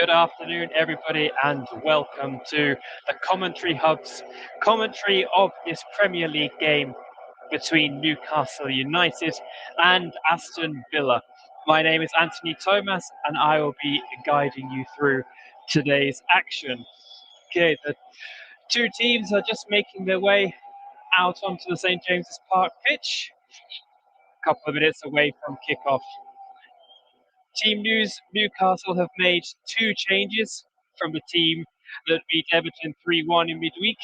Good afternoon, everybody, and welcome to the Commentary Hub's commentary of this Premier League game between Newcastle United and Aston Villa. My name is Anthony Thomas, and I will be guiding you through today's action. Okay, the two teams are just making their way out onto the St. James's Park pitch, a couple of minutes away from kickoff. Team news: Newcastle have made two changes from the team that beat Everton 3-1 in midweek.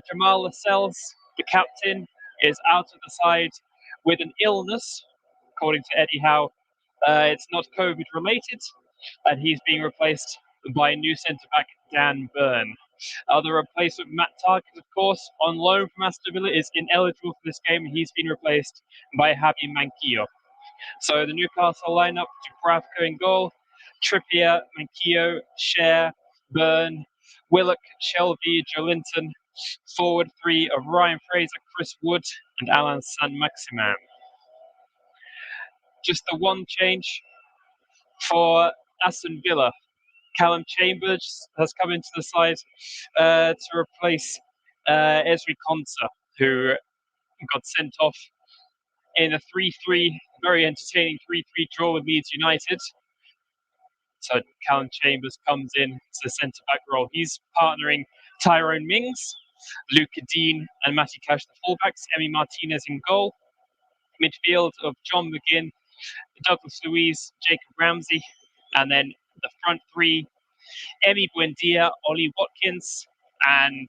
Jamal Lascelles, the captain, is out of the side with an illness, according to Eddie Howe. It's not COVID related, and he's being replaced by a new centre-back, Dan Burn. The replacement, Matt Targett, of course, on loan from Aston Villa, is ineligible for this game. He's been replaced by Javi Manquillo. So the Newcastle lineup: Dubravka in goal, Trippier, Manquillo, Cher, Byrne, Willock, Shelvey, Joelinton. Forward three of Ryan Fraser, Chris Wood, and Alan Saint-Maximin. Just the one change for Aston Villa. Callum Chambers has come into the side to replace Ezri Konsa, who got sent off in a 3-3, very entertaining 3-3 draw with Leeds United. So Callum Chambers comes in to the centre-back role. He's partnering Tyrone Mings, Luca Dean, and Matty Cash, the fullbacks. Emi Martinez in goal. Midfield of John McGinn, Douglas Luiz, Jacob Ramsey, and then the front three: Emi Buendia, Ollie Watkins, and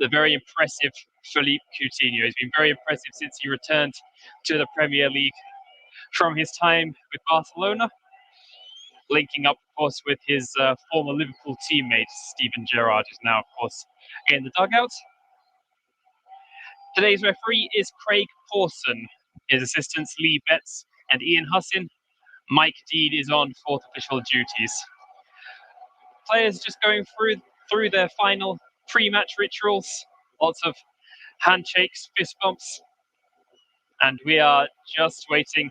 the very impressive Philippe Coutinho. He's been very impressive since he returned to the Premier League from his time with Barcelona, linking up, of course, with his former Liverpool teammate, Steven Gerrard, who's now, of course, in the dugout. Today's referee is Craig Pawson. His assistants, Lee Betts and Ian Hussin. Mike Deed is on fourth official duties. Players just going through their final pre-match rituals. Lots of handshakes, fist bumps. And we are just waiting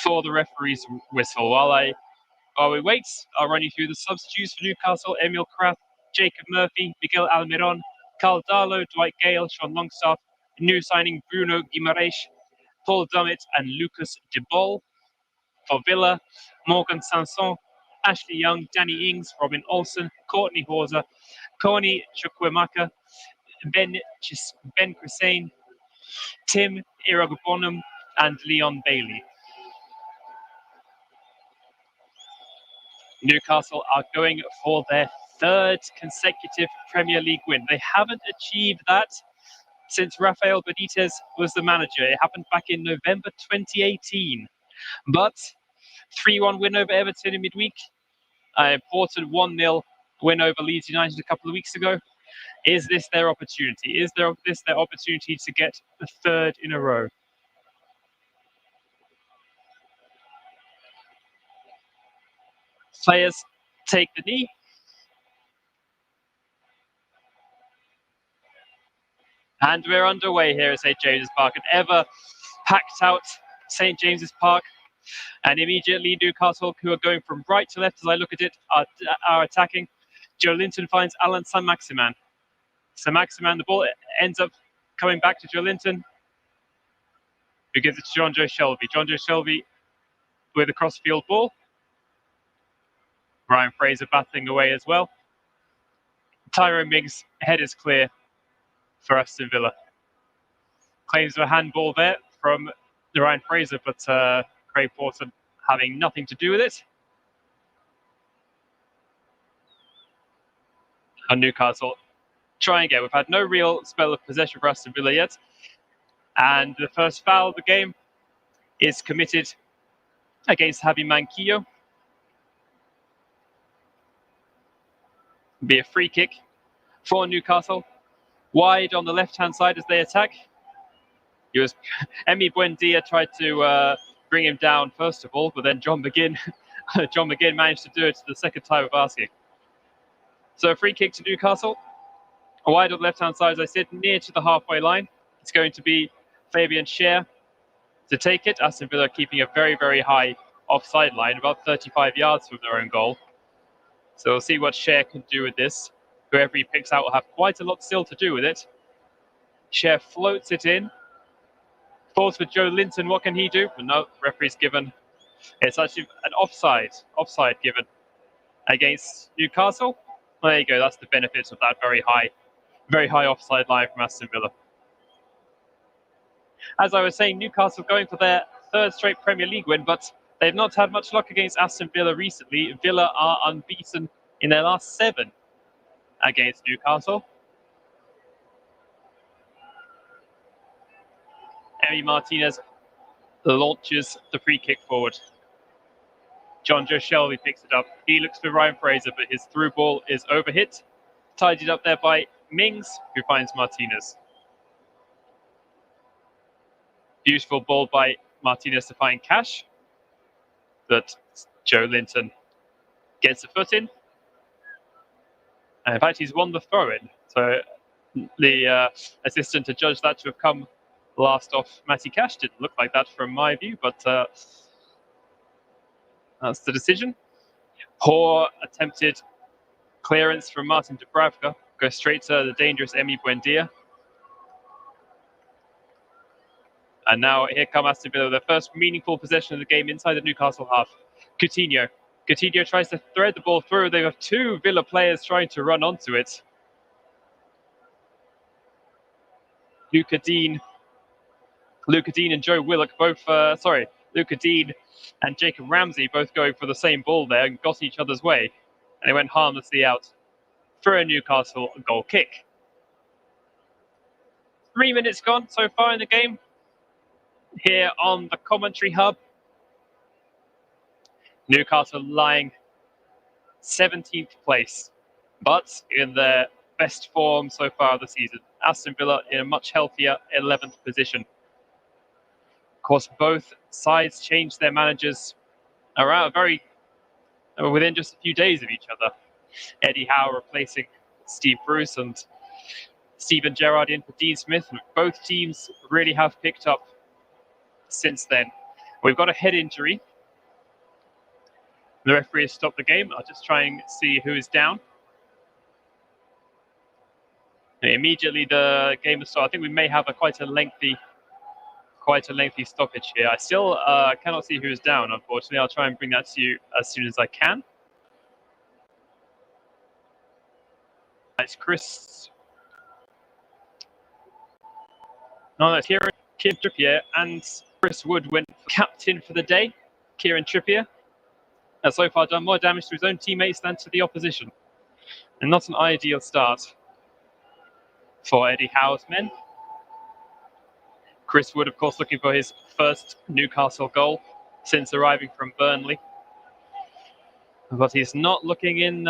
for the referee's whistle. While we wait, I'll run you through the substitutes for Newcastle: Emil Kraft, Jacob Murphy, Miguel Almiron, Carl Darlow, Dwight Gale, Sean Longstaff, new signing Bruno Guimaraes, Paul Dummett, and Lucas de Bol. For Villa: Morgan Sanson, Ashley Young, Danny Ings, Robin Olsen, Courtney Horser, Koni Chukwuemeka, Ben Chrisane, Tim Iragubonum, and Leon Bailey. Newcastle are going for their third consecutive Premier League win. They haven't achieved that since Rafael Benitez was the manager. It happened back in November 2018. But 3-1 win over Everton in midweek, an important 1-0 win over Leeds United a couple of weeks ago. Is this their opportunity? Is this their opportunity to get the third in a row? Players take the knee. And we're underway here at St. James's Park. An ever packed out St. James's Park. And immediately Newcastle, who are going from right to left as I look at it, are attacking. Joelinton finds Alan Saint-Maximin. Saint-Maximin, the ball ends up coming back to Joelinton, who gives it to John Joe Shelvey. John Joe Shelvey with a cross-field ball. Ryan Fraser battling away as well. Tyrone Mings' head is clear for Aston Villa. Claims of a handball there from Ryan Fraser, but Craig Pawson having nothing to do with it. And Newcastle try again. We've had no real spell of possession for Aston Villa yet. And the first foul of the game is committed against Javi Manquillo. Be a free kick for Newcastle. Wide on the left-hand side as they attack. Emi Buendia tried to bring him down first of all, but then John McGinn managed to do it the second time of asking. So a free kick to Newcastle. Wide on the left-hand side as I said, near to the halfway line. It's going to be Fabian Cher to take it. Aston Villa keeping a very, very high offside line, about 35 yards from their own goal. So we'll see what Cher can do with this. Whoever he picks out will have quite a lot still to do with it. Cher floats it in. Falls for Joe Linton. What can he do? No, referee's given. It's actually an offside given against Newcastle. Well, there you go. That's the benefits of that very high offside line from Aston Villa. As I was saying, Newcastle going for their third straight Premier League win, but they've not had much luck against Aston Villa recently. Villa are unbeaten in their last 7 against Newcastle. Emi Martinez launches the free kick forward. John Joe Shelby picks it up. He looks for Ryan Fraser, but his through ball is overhit. Tidied up there by Mings, who finds Martinez. Beautiful ball by Martinez to find Cash. But Joe Linton gets a foot in. And in fact, he's won the throw-in. So the assistant to judge that to have come last off Matty Cash didn't look like that from my view, but that's the decision. Poor attempted clearance from Martin Dubravka. Goes straight to the dangerous Emi Buendia. And now here come Aston Villa, their first meaningful possession of the game inside the Newcastle half. Coutinho tries to thread the ball through. They have 2 Villa players trying to run onto it. Luca Dean and Joe Willock Luca Dean and Jacob Ramsey both going for the same ball there and got each other's way. And it went harmlessly out for a Newcastle goal kick. 3 minutes gone so far in the game. Here on the commentary hub. Newcastle lying 17th place, but in their best form so far of the season. Aston Villa in a much healthier 11th position. Of course, both sides changed their managers around within just a few days of each other. Eddie Howe replacing Steve Bruce and Steven Gerrard in for Dean Smith. And both teams really have picked up since then. We've got a head injury. The referee has stopped the game. I'll just try and see who is down. Immediately the game is started. I think we may have quite a lengthy stoppage here. I still cannot see who is down, unfortunately. I'll try and bring that to you as soon as I can. It's Chris. No, it's Kieran Trippier and Chris Wood went captain for the day. Kieran Trippier has so far done more damage to his own teammates than to the opposition. And not an ideal start for Eddie Howe's men. Chris Wood, of course, looking for his first Newcastle goal since arriving from Burnley. But he's not looking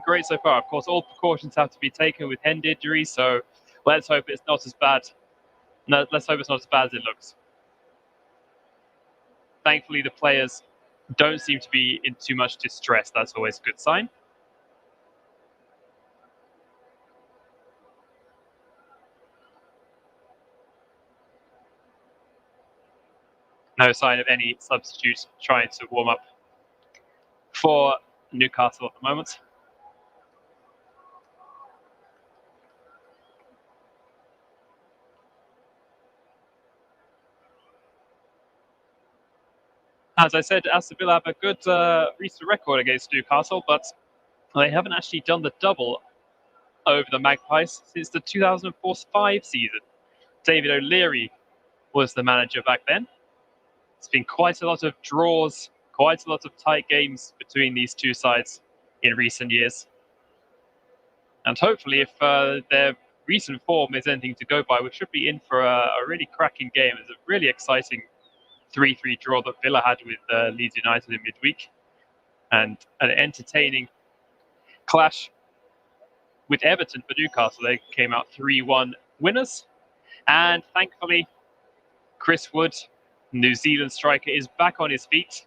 great so far. Of course, all precautions have to be taken with hand injuries, so let's hope it's not as bad. No, let's hope it's not as bad as it looks. Thankfully, the players don't seem to be in too much distress. That's always a good sign. No sign of any substitutes trying to warm up for Newcastle at the moment. As I said, Aston Villa have a good recent record against Newcastle, but they haven't actually done the double over the Magpies since the 2004-05 season. David O'Leary was the manager back then. It's been quite a lot of draws, quite a lot of tight games between these two sides in recent years. And hopefully, if their recent form is anything to go by, we should be in for a really cracking game. It's a really exciting 3-3 draw that Villa had with Leeds United in midweek, and an entertaining clash with Everton for Newcastle. They came out 3-1 winners, and thankfully Chris Wood, New Zealand striker, is back on his feet.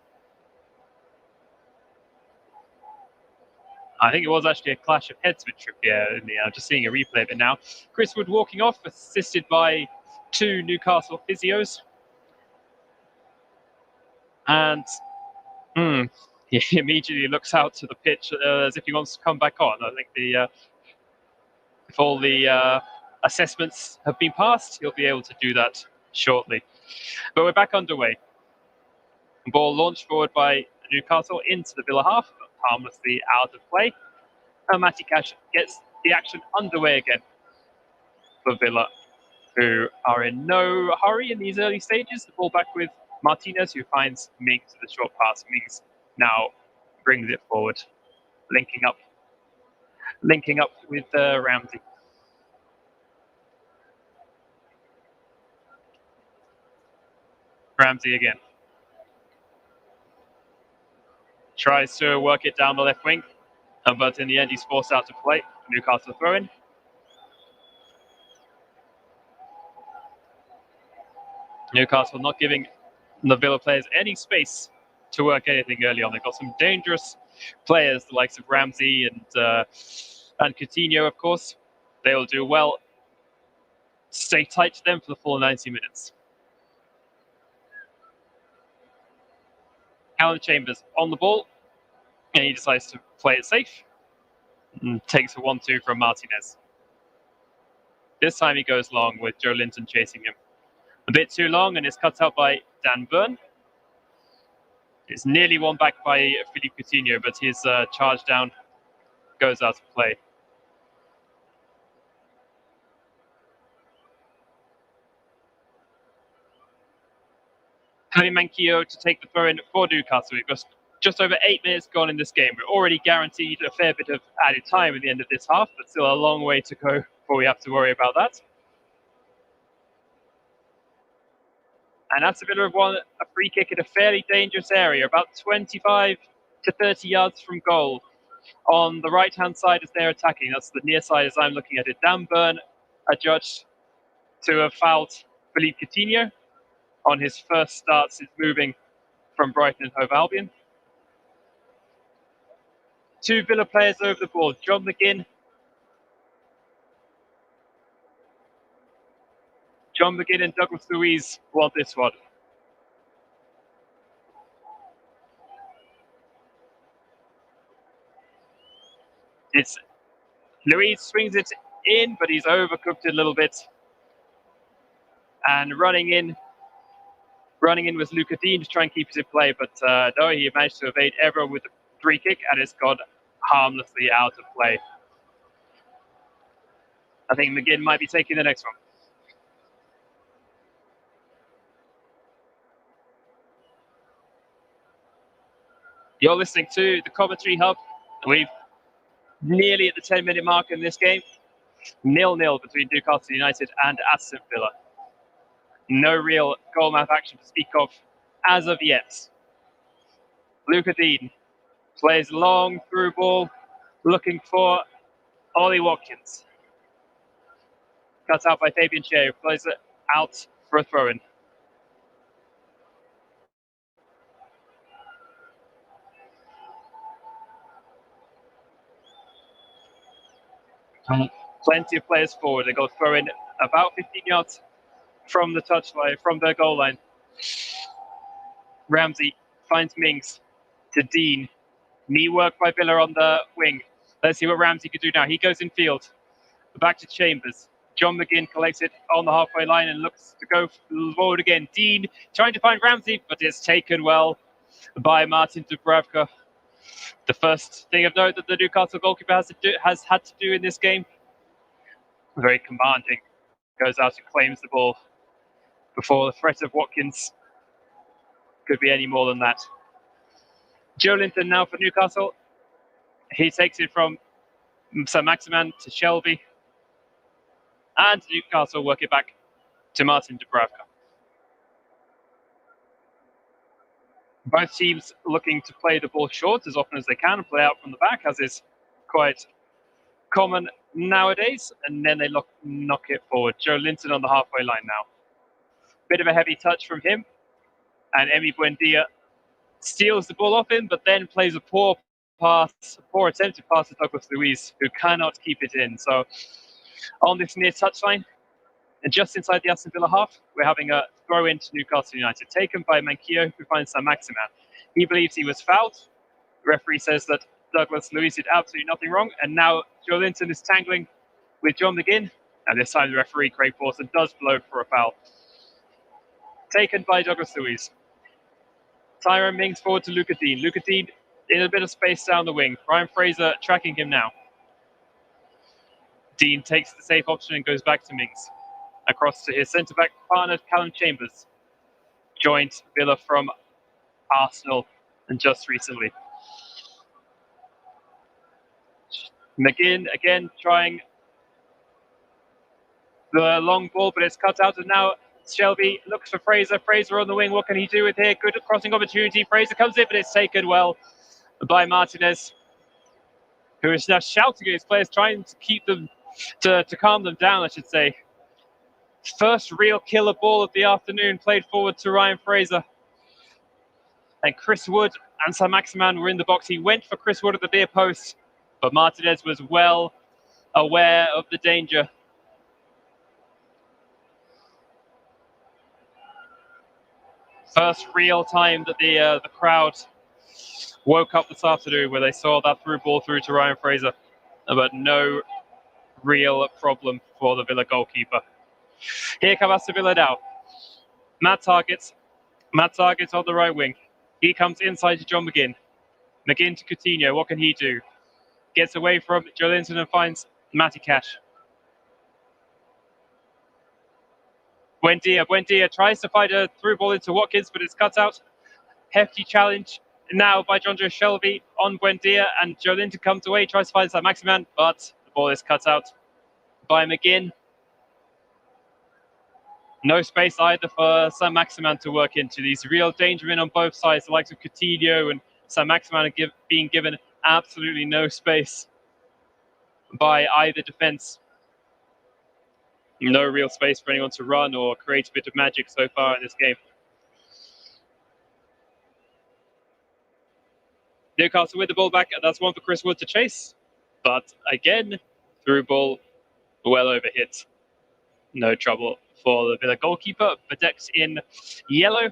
I think it was actually a clash of heads with Trippier. I'm just seeing a replay of it now. Chris Wood walking off, assisted by 2 Newcastle physios. And He immediately looks out to the pitch as if he wants to come back on. I think if all the assessments have been passed, he'll be able to do that shortly. But we're back underway. Ball launched forward by Newcastle into the Villa half, but harmlessly out of play. And Matty Cash gets the action underway again for Villa, who are in no hurry in these early stages. The ball back with Martinez, who finds Mings with a short pass. Mings now brings it forward, linking up with Ramsey. Ramsey again. Tries to work it down the left wing, but in the end he's forced out to play. Newcastle throw in. Newcastle not giving the Villa players any space to work anything early on. They've got some dangerous players, the likes of Ramsey and Coutinho, of course. They will do well to stay tight to them for the full 90 minutes. Alan Chambers on the ball, and he decides to play it safe and takes a 1-2 from Martinez. This time he goes long with Joe Linton chasing him. A bit too long, and it's cut out by Dan Burn. It's nearly won back by Philippe Coutinho, but his charge down goes out of play. Javi Manquillo to take the throw in for Newcastle. We've got just over 8 minutes gone in this game. We're already guaranteed a fair bit of added time at the end of this half, but still a long way to go before we have to worry about that. And Aston Villa have won a free kick in a fairly dangerous area, about 25 to 30 yards from goal. On the right-hand side as they're attacking, that's the near side as I'm looking at it. Dan Burn adjudged to have fouled Philippe Coutinho on his first start since moving from Brighton and Hove Albion. 2 Villa players over the ball. John McGinn and Douglas Luiz want this one. Luiz swings it in, but he's overcooked it a little bit. And running in was Luca Dean to try and keep it in play, but no, he managed to evade everyone with the free kick, and it's gone harmlessly out of play. I think McGinn might be taking the next one. You're listening to the commentary hub. We've nearly at the 10-minute mark in this game. 0-0 between Newcastle United and Aston Villa. No real goal-mouth action to speak of as of yet. Luca Dean plays long through ball, looking for Ollie Watkins. Cut out by Fabian Shea, who plays it out for a throw-in. Plenty of players forward. They go throw in about 15 yards from the touchline, from the goal line. Ramsey finds Mings to Dean. Knee work by Villa on the wing. Let's see what Ramsey can do now. He goes in field. Back to Chambers. John McGinn collects it on the halfway line and looks to go forward again. Dean trying to find Ramsey, but it's taken well by Martin Dubravka. The first thing of note that the Newcastle goalkeeper has had to do in this game. Very commanding. Goes out and claims the ball before the threat of Watkins could be any more than that. Joe Linton now for Newcastle. He takes it from Saint-Maximin to Shelby. And Newcastle work it back to Martin Dubravka. Both teams looking to play the ball short as often as they can and play out from the back, as is quite common nowadays. And then they knock it forward. Joe Linton on the halfway line now. Bit of a heavy touch from him. And Emi Buendia steals the ball off him, but then plays a poor attempted pass to Douglas Luiz, who cannot keep it in. So on this near touchline, and just inside the Aston Villa half, we're having a throw in to Newcastle United, taken by Manquillo, who finds Saint-Maximin. He believes he was fouled, Referee says that Douglas Luiz did absolutely nothing wrong, and now Joe Linton is tangling with John McGinn, and this time the referee, Craig Pawson, does blow for a foul. Taken by Douglas Luiz. Tyrone Mings forward to Luca Dean. Luca Dean in a bit of space down the wing. Ryan Fraser tracking him now. Dean takes the safe option and goes back to Mings. Across to his centre-back partner, Callum Chambers. Joined Villa from Arsenal and just recently. McGinn again trying the long ball, but it's cut out, and now Shelby looks for Fraser. Fraser on the wing. What can he do with here? Good crossing opportunity. Fraser comes in, but it's taken well by Martinez, who is now shouting at his players, trying to keep them, to calm them down, I should say. First real killer ball of the afternoon played forward to Ryan Fraser. And Chris Wood and Saint-Maximin were in the box. He went for Chris Wood at the near post, but Martinez was well aware of the danger. First real time that the crowd woke up this afternoon where they saw that through ball through to Ryan Fraser, but no real problem for the Villa goalkeeper. Here comes Aston Villa now. Matt Targett on the right wing. He comes inside to John McGinn. McGinn to Coutinho. What can he do? Gets away from Joe Linton and finds Matty Cash. Buendia tries to find a through ball into Watkins, but it's cut out. Hefty challenge now by John Joe Shelby on Buendia, and Joe Linton comes away, tries to find Saint-Maximin, but the ball is cut out by McGinn. No space either for Saint-Maximin to work into. These real danger men on both sides, the likes of Coutinho and Saint-Maximin being given absolutely no space by either defence. No real space for anyone to run or create a bit of magic so far in this game. Newcastle with the ball back, and that's one for Chris Wood to chase. But again, through ball, well overhit. No trouble for the Villa goalkeeper. Bedecked in yellow.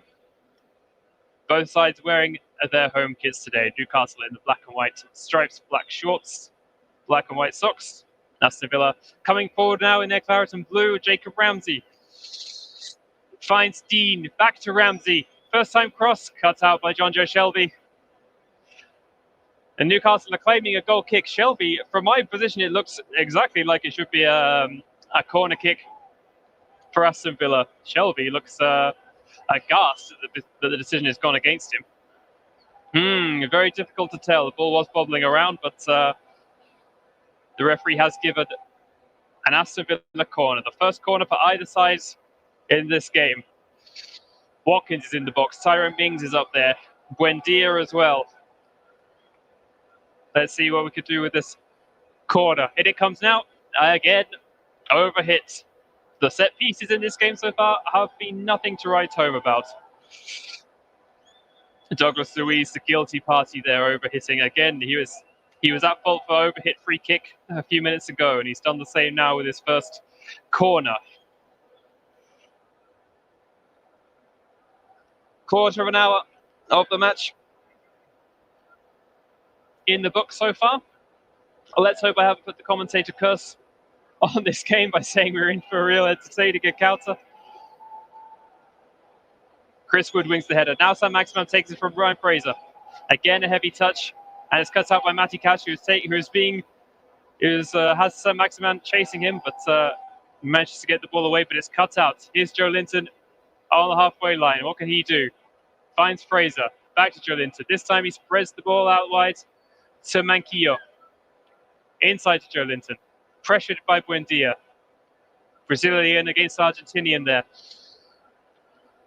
Both sides wearing their home kits today. Newcastle in the black and white stripes, black shorts, black and white socks. Aston Villa coming forward now in their claret and blue. Jacob Ramsey finds Dean. Back to Ramsey. First time cross, cut out by John Joe Shelby. And Newcastle are claiming a goal kick. Shelby, from my position, it looks exactly like it should be a corner kick for Aston Villa. Shelby looks aghast that the decision has gone against him. Very difficult to tell. The ball was bobbling around, but the referee has given an Aston Villa corner. The first corner for either side in this game. Watkins is in the box. Tyrone Mings is up there. Buendia as well. Let's see what we could do with this corner. In it comes now. Again, overhit. The set pieces in this game so far have been nothing to write home about. Douglas Luiz, the guilty party there, overhitting again. He was at fault for overhit free kick a few minutes ago, and he's done the same now with his first corner. Quarter of an hour of the match in the book so far. Let's hope I haven't put the commentator curse on this game by saying we're in for a real entertaining encounter. Chris Wood wings the header. Now Saint-Maximin takes it from Ryan Fraser. Again, a heavy touch, and it's cut out by Matty Cash, has Saint-Maximin chasing him, but manages to get the ball away, but it's cut out. Here's Joe Linton on the halfway line. What can he do? Finds Fraser. Back to Joe Linton. This time he spreads the ball out wide to Manquillo. Inside to Joe Linton. Pressured by Buendia. Brazilian against Argentinian there.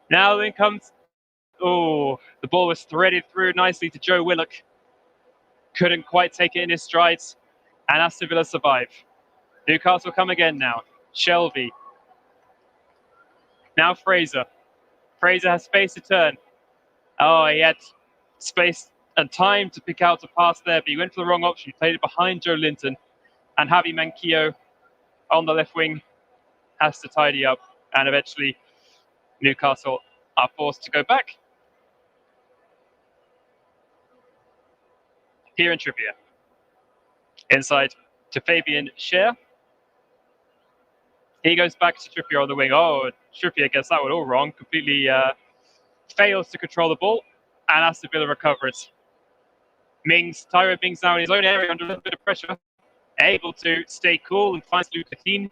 Now in comes... Oh, the ball was threaded through nicely to Joe Willock. Couldn't quite take it in his strides. And Aston Villa survive. Newcastle come again now. Shelby. Now Fraser. Fraser has space to turn. Oh, he had space and time to pick out a pass there, but he went for the wrong option. He played it behind Joe Linton. And Javi Manquillo on the left wing has to tidy up. And eventually Newcastle are forced to go back. Here in Trippier. Inside to Fabian Schär. He goes back to Trippier on the wing. Oh, Trippier gets that one all wrong. Completely fails to control the ball. And Aston Villa recovers. Tyrone Mings now in his own area under a little bit of pressure. Able to stay cool and finds Luca Keane,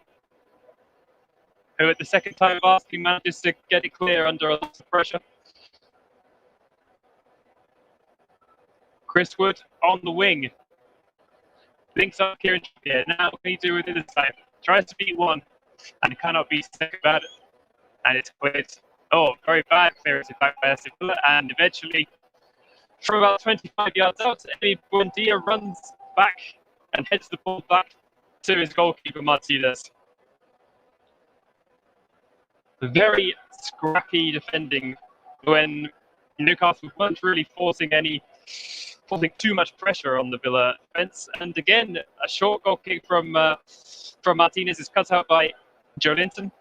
who at the second time of asking manages to get it clear under a lot of pressure. Chris Wood on the wing. Links up here in Trippier. Now what can he do with it this time? Tries to beat one and cannot be second about it. And it's cleared. Oh, very bad clearance in fact by Aston Villa. And eventually, from about 25 yards out, Emi Buendia runs back and heads the ball back to his goalkeeper Martinez. Very scrappy defending when Newcastle weren't really forcing too much pressure on the Villa defence. And again, a short goal kick from Martinez is cut out by Joe Linton.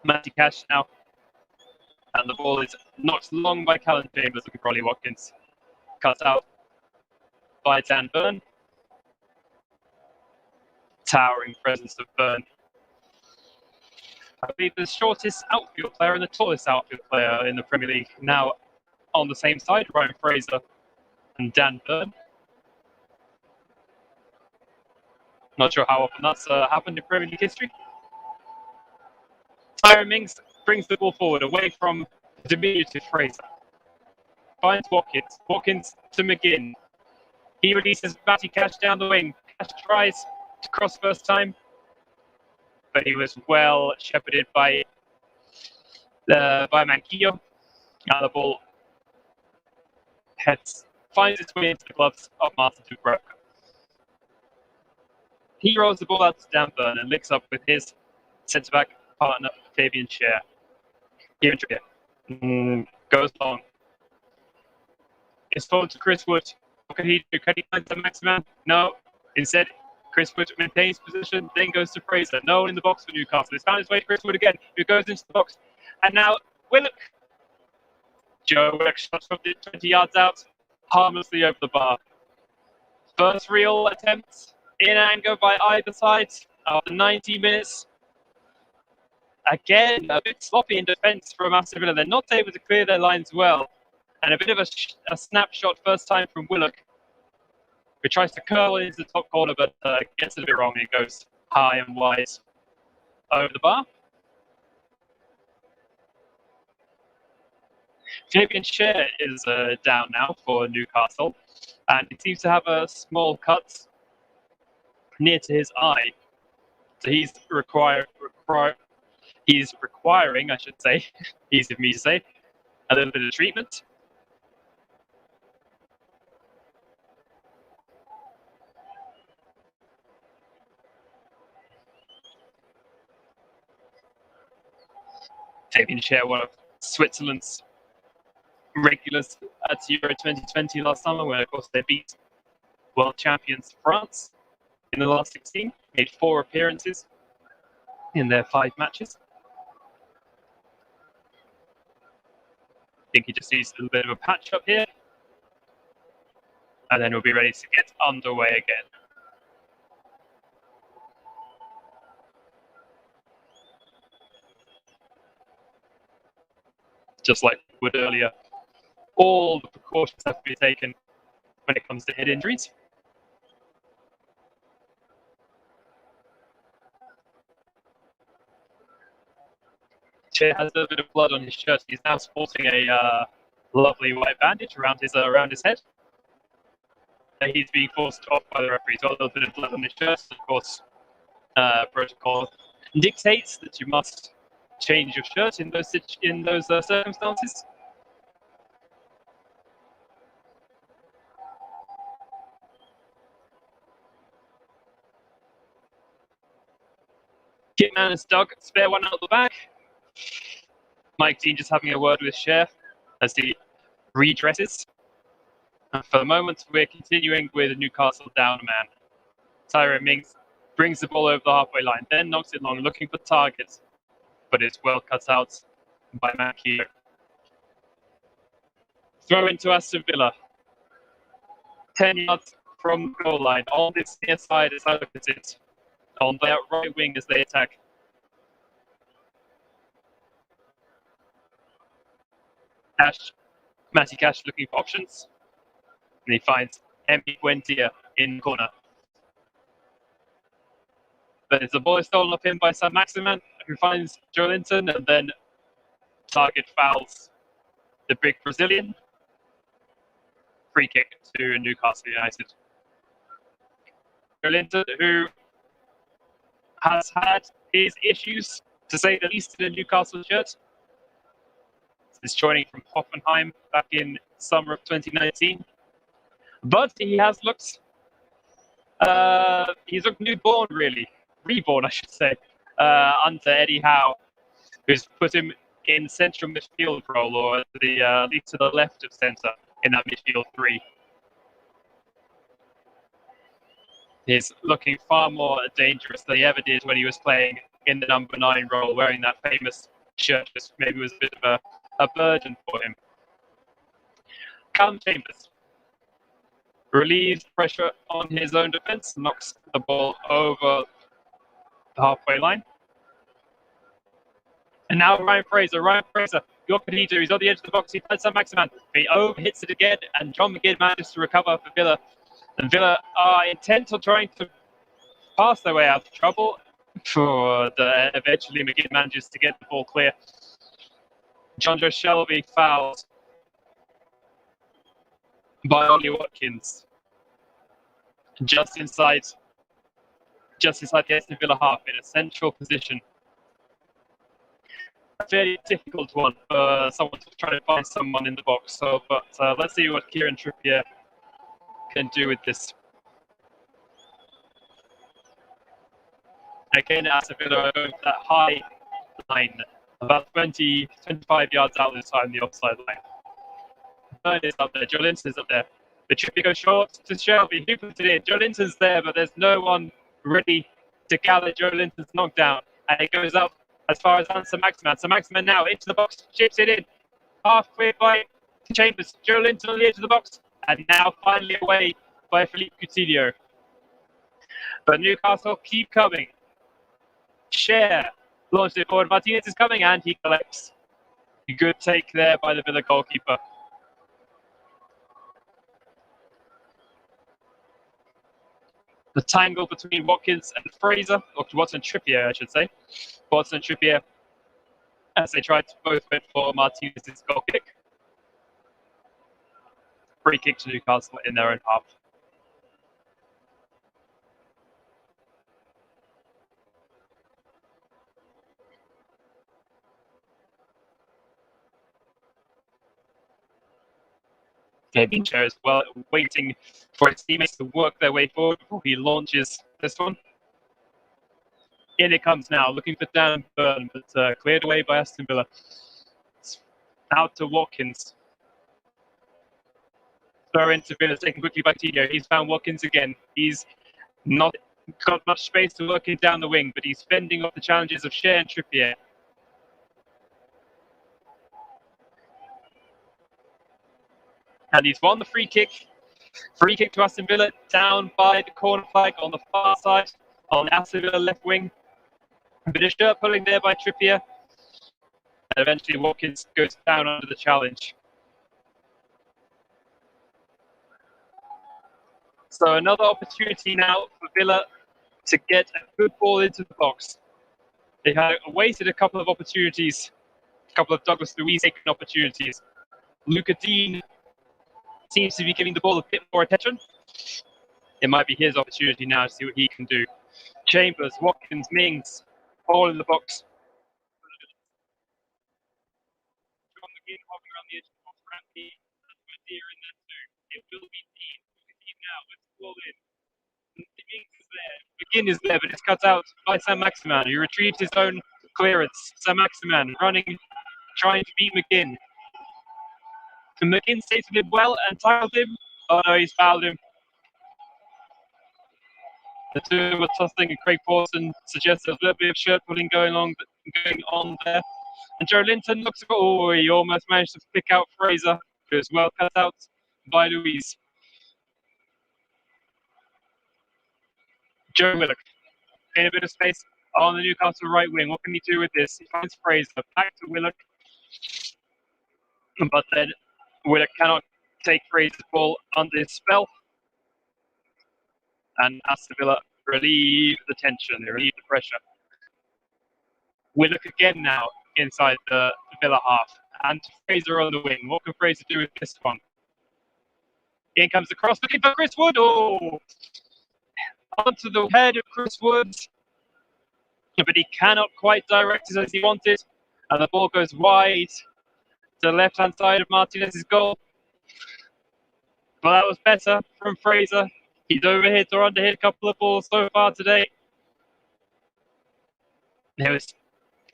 Matty Cash now. And the ball is knocked long by Callum Chambers looking for Ollie Watkins. Cut out by Dan Burn. Towering presence of Burn. I believe the shortest outfield player and the tallest outfield player in the Premier League now on the same side, Ryan Fraser and Dan Burn. Not sure how often that's happened in Premier League history. Tyrone Mings brings the ball forward away from the diminutive Fraser. Finds Watkins. Watkins to McGinn. He releases Matty Cash down the wing. Cash tries to cross first time, but he was well shepherded by Manquillo. Now the ball finds its way into the gloves of Martin Dubrow. He rolls the ball out to Dan Burn and links up with his centre-back partner, Fabian Schär. Here in Trippier. Goes long. It's forward to Chris Wood. What can he do? Can he find the maximum? No. Instead, Chris Wood maintains position, then goes to Fraser. No one in the box for Newcastle. He's found his way to Chris Wood again, who goes into the box. And now Willock. Joe Willock shots from 20 yards out, harmlessly over the bar. First real attempt in anger by either side after 90 minutes. Again, a bit sloppy in defence from Aston Villa. They're not able to clear their lines well. And a bit of a snapshot first time from Willock, who tries to curl into the top corner, but gets it a bit wrong. It goes high and wide over the bar. Fabian Schär is down now for Newcastle, and he seems to have a small cut near to his eye. So he's requiring, I should say, easy for me to say, a little bit of treatment. Fabian Schär, one of Switzerland's regulars at Euro 2020 last summer, where of course they beat world champions France in the last 16, made 4 appearances in their 5 matches. I think he just needs a little bit of a patch up here, and then we'll be ready to get underway again. Just like we would earlier, all the precautions have to be taken when it comes to head injuries. Schär has a bit of blood on his shirt. He's now sporting a lovely white bandage around his head. He's being forced off by the referee. So a little bit of blood on his shirt. Of course, protocol dictates that you must change your shirt in those circumstances. Kitman has dug spare one out the back. Mike Dean just having a word with Schär as he redresses. And for the moment, we're continuing with Newcastle down a man. Tyrone Mings brings the ball over the halfway line, then knocks it long, looking for targets, but it's well cut out by Manquillo. Throw into Aston Villa. 10 yards from the goal line, on this near side as I look at it, on their right wing as they attack. Matty Cash looking for options, and he finds Emi Buendia in the corner. But it's a ball stolen off him by Sam Maximan, who finds Joe Linton, and then target fouls the big Brazilian. Free kick to Newcastle United. Joe Linton, who has had his issues, to say the least, in a Newcastle shirt. He's joining from Hoffenheim back in summer of 2019. But he has looked, newborn, really. Reborn, I should say, under Eddie Howe, who's put him in central midfield role, or the lead to the left of centre in that midfield three. He's looking far more dangerous than he ever did when he was playing in the number 9 role, wearing that famous shirt, which maybe was a bit of a burden for him. Callum Chambers relieves pressure on his own defence, knocks the ball over the halfway line. And now Ryan Fraser, what could he do? He's on the edge of the box, he finds Sam Maximan. He overhits it again, and John McGinn manages to recover for Villa. And Villa are intent on trying to pass their way out of trouble. Eventually McGinn manages to get the ball clear. John Joe Shelby fouled by Ollie Watkins. Just inside the Aston Villa half, in a central position. A very difficult one for someone to try to find someone in the box. But let's see what Kieran Trippier can do with this. Again, Aston Villa are going to that high line, about 25 yards out this time, the offside line. Byrne is up there, Joe Linton's up there. The Trippier goes short to Shelby, who puts it in. Joe Linton's there, but there's no one ready to gather Joe Linton's knockdown. And it goes up as far as Sam Maximan. So Maximan now into the box, chips it in. Half cleared by Chambers. Joe Linton on the edge of the box. And now finally away by Philippe Coutinho. But Newcastle keep coming. Cher launched it forward. Martinez is coming and he collects. A good take there by the Villa goalkeeper. The tangle between Watkins and Fraser, or Watson Trippier, I should say. Watson and Trippier, as they tried to both went for Martinez's goal kick. Free kick to Newcastle in their own half. Cher as well, waiting for his teammates to work their way forward before he launches this one. In it comes now, looking for Dan Byrne, but cleared away by Aston Villa. Out to Watkins. Throw into Villa, taken quickly by Coutinho. He's found Watkins again. He's not got much space to work it down the wing, but he's fending off the challenges of Cher and Trippier. And he's won the free kick. Free kick to Aston Villa, down by the corner flag on the far side, on the Aston Villa left wing. A bit of shirt pulling there by Trippier. And eventually Watkins goes down under the challenge. So another opportunity now for Villa to get a good ball into the box. They had waited a couple of opportunities, a couple of Douglas Luiz taken opportunities. Luca Dean seems to be giving the ball a bit more attention. It might be his opportunity now to see what he can do. Chambers, Watkins, Mings, all in the box. John McGinn hopping around the edge of the box, Randy, Deer in there too. It will be Dean. Dean now with the ball in. Mings is there. McGinn is there, but it's cut out by Sam Maximan, who retrieves his own clearance. Sam Maximan running, trying to beat McGinn. And McGinn saved him well and tackled him. Oh no, he's fouled him. The two were tussling, and Craig Pawson suggests there's a little bit of shirt pulling going on there. And Joe Linton looks, oh, he almost managed to pick out Fraser, who was well cut out by Luiz. Joe Willock in a bit of space on the Newcastle right wing. What can he do with this? He finds Fraser. Back to Willock. But then Willock cannot take Fraser's ball under his spell. And Aston Villa relieve the tension. They relieve the pressure. Willock again now inside the Villa half. And Fraser on the wing. What can Fraser do with this one? In comes the cross, looking for Chris Wood. Oh! Onto the head of Chris Wood. But he cannot quite direct it as he wanted. And the ball goes wide to the left-hand side of Martinez's goal. But that was better from Fraser. He's overhit or underhit a couple of balls so far today. There was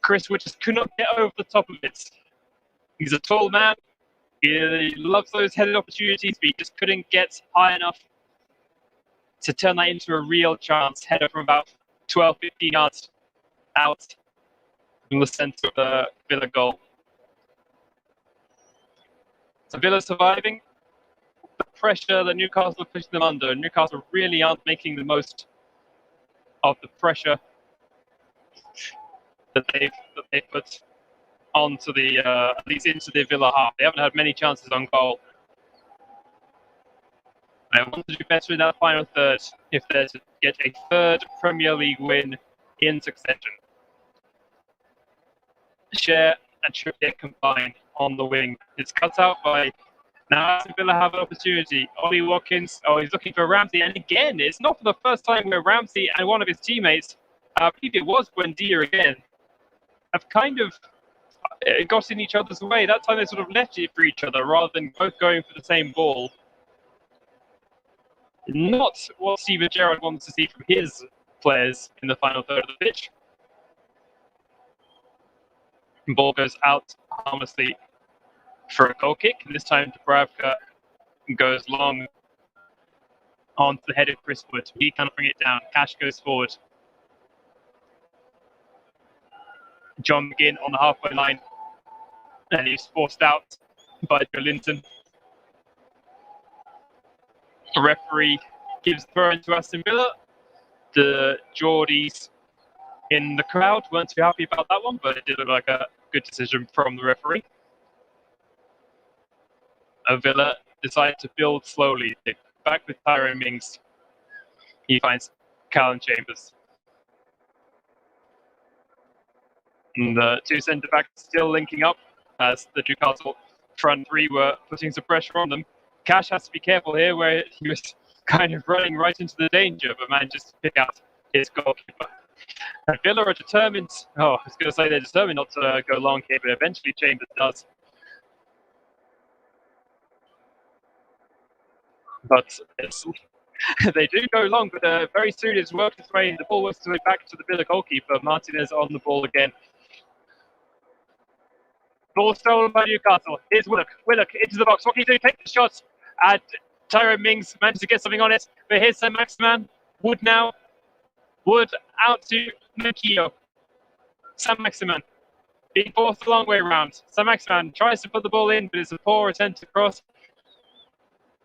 Chris Wood just could not get over the top of it. He's a tall man. He loves those headed opportunities, but he just couldn't get high enough to turn that into a real chance. Header from about 12, 15 yards out from the centre of the Villa goal. So Villa surviving. The pressure that Newcastle are pushing them under. Newcastle really aren't making the most of the pressure that they put onto the at least into the Villa half. They haven't had many chances on goal. They want to do better in that final third if they're to get a third Premier League win in succession. Cher and Trippier combined on the wing. It's cut out by now Aston Villa have an opportunity. Ollie Watkins, he's looking for Ramsey, and again, it's not for the first time where Ramsey and one of his teammates, I believe it was Buendia again, have kind of got in each other's way. That time they sort of left it for each other rather than both going for the same ball. Not what Steven Gerrard wants to see from his players in the final third of the pitch. Ball goes out harmlessly for a goal kick. This time Dubravka goes long onto the head of Chris Wood. He can't bring it down. Cash goes forward. John McGinn on the halfway line. And he's forced out by Joe Linton. The referee gives the burn to Aston Villa. The Geordies in the crowd weren't too happy about that one, but it did look like a good decision from the referee. Villa decided to build slowly. Back with Tyrone Mings. He finds Callum Chambers. And the two centre-backs still linking up as the Newcastle front three were putting some pressure on them. Cash has to be careful here where he was kind of running right into the danger, but managed to pick out his goalkeeper. And Villa are determined, I was going to say they're determined not to go long here, but eventually Chambers does. But they do go long, but very soon it's worked its way, the ball works its way back to the Villa goalkeeper. Martinez on the ball again. Ball stolen by Newcastle. Here's Willock. Willock into the box. What can he do? Take the shots. And Tyrone Mings managed to get something on it. But here's Saint-Maximin. Wood now. Wood out to Nakio. Saint-Maximin being forced a long way around. Saint-Maximin tries to put the ball in, but it's a poor attempt to cross.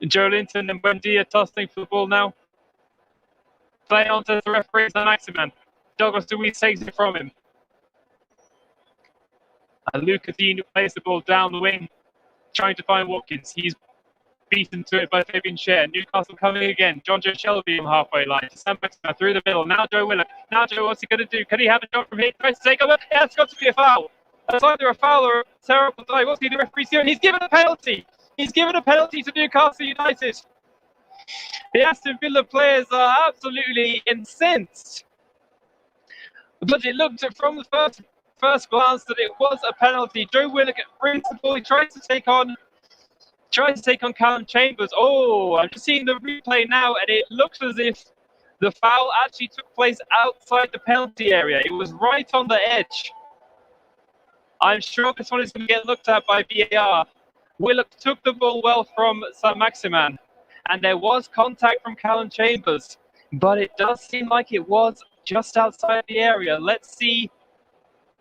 Joe Linton and Buendia tussling for the ball now. Play on to the referee, Saint-Maximin. Douglas Luiz takes it from him. And Lucas Dean plays the ball down the wing, trying to find Watkins. He's beaten to it by Fabian Cher. Newcastle coming again. John Joe Shelby on the halfway line. Sam-Maximin through the middle. Now Joe Willock. Now Joe, what's he going to do? Can he have a shot from here? Tries to take over. Yeah, it's got to be a foul. It's either a foul or a terrible dive. What's he, the referee's doing? He's given a penalty. He's given a penalty to Newcastle United. The Aston Villa players are absolutely incensed. But it looked from the first glance that it was a penalty. Joe Willock brings the ball. He tries to take on Callum Chambers. I'm just seeing the replay now, and it looks as if the foul actually took place outside the penalty area. It was right on the edge. I'm sure this one is going to get looked at by VAR. Willock took the ball well from Saint-Maximin, and there was contact from Callum Chambers, but it does seem like it was just outside the area. Let's see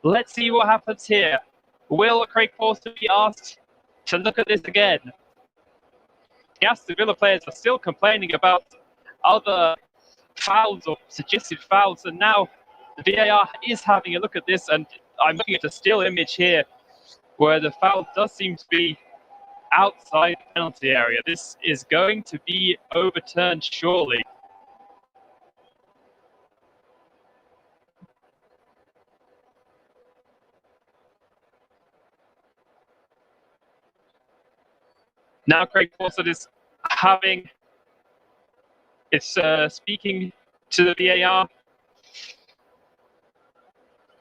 what happens here. Will Craig Forster be asked to look at this again? The Aston Villa players are still complaining about other fouls or suggested fouls, and now the VAR is having a look at this, and I'm looking at a still image here where the foul does seem to be outside the penalty area. This is going to be overturned surely. Now Craig Fawcett is speaking to the VAR,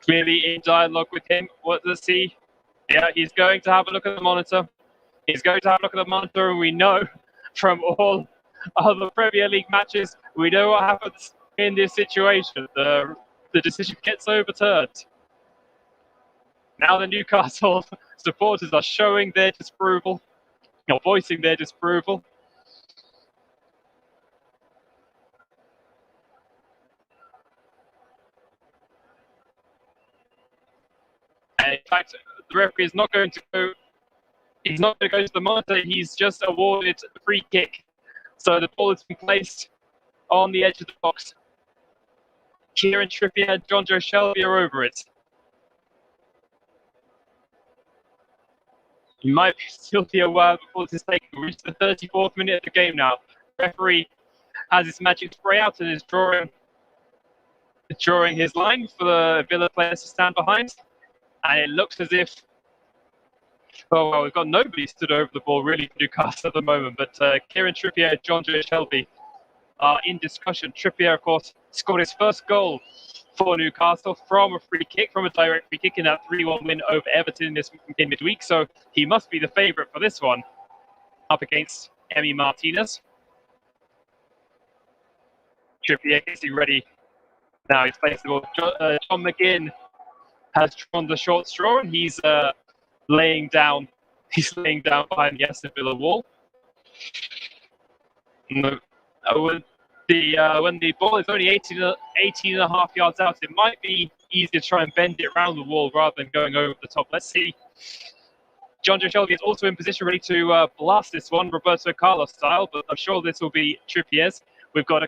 clearly in dialogue with him. What does he? Yeah, he's going to have a look at the monitor. He's going to have a look at the monitor, and we know from all other Premier League matches, we know what happens in this situation. The decision gets overturned. Now the Newcastle supporters are showing their disapproval, or voicing their disapproval. And in fact, the referee is not going to go. He's not going to go to the monitor. He's just awarded a free kick. So the ball has been placed on the edge of the box. Kieran Trippier and John Joe Shelby are over it. You might still be aware before this is taken. We're reached the 34th minute of the game now. The referee has his magic spray out and is drawing his line for the Villa players to stand behind. And it looks as if, oh, well, we've got nobody stood over the ball really for Newcastle at the moment. But Kieran Trippier and John Joe Shelby are in discussion. Trippier, of course, scored his first goal for Newcastle from a free kick, from a direct free kick in that 3-1 win over Everton in midweek. So he must be the favourite for this one, up against Emi Martinez. Trippier getting ready. Now he's placed the ball. John McGinn has drawn the short straw, and he's laying down behind the Aston Villa wall. When the ball is only 18 and a half yards out, it might be easier to try and bend it around the wall rather than going over the top. Let's see. John Joe Shelby is also in position ready to blast this one, Roberto Carlos style, but I'm sure this will be Trippier's. We've got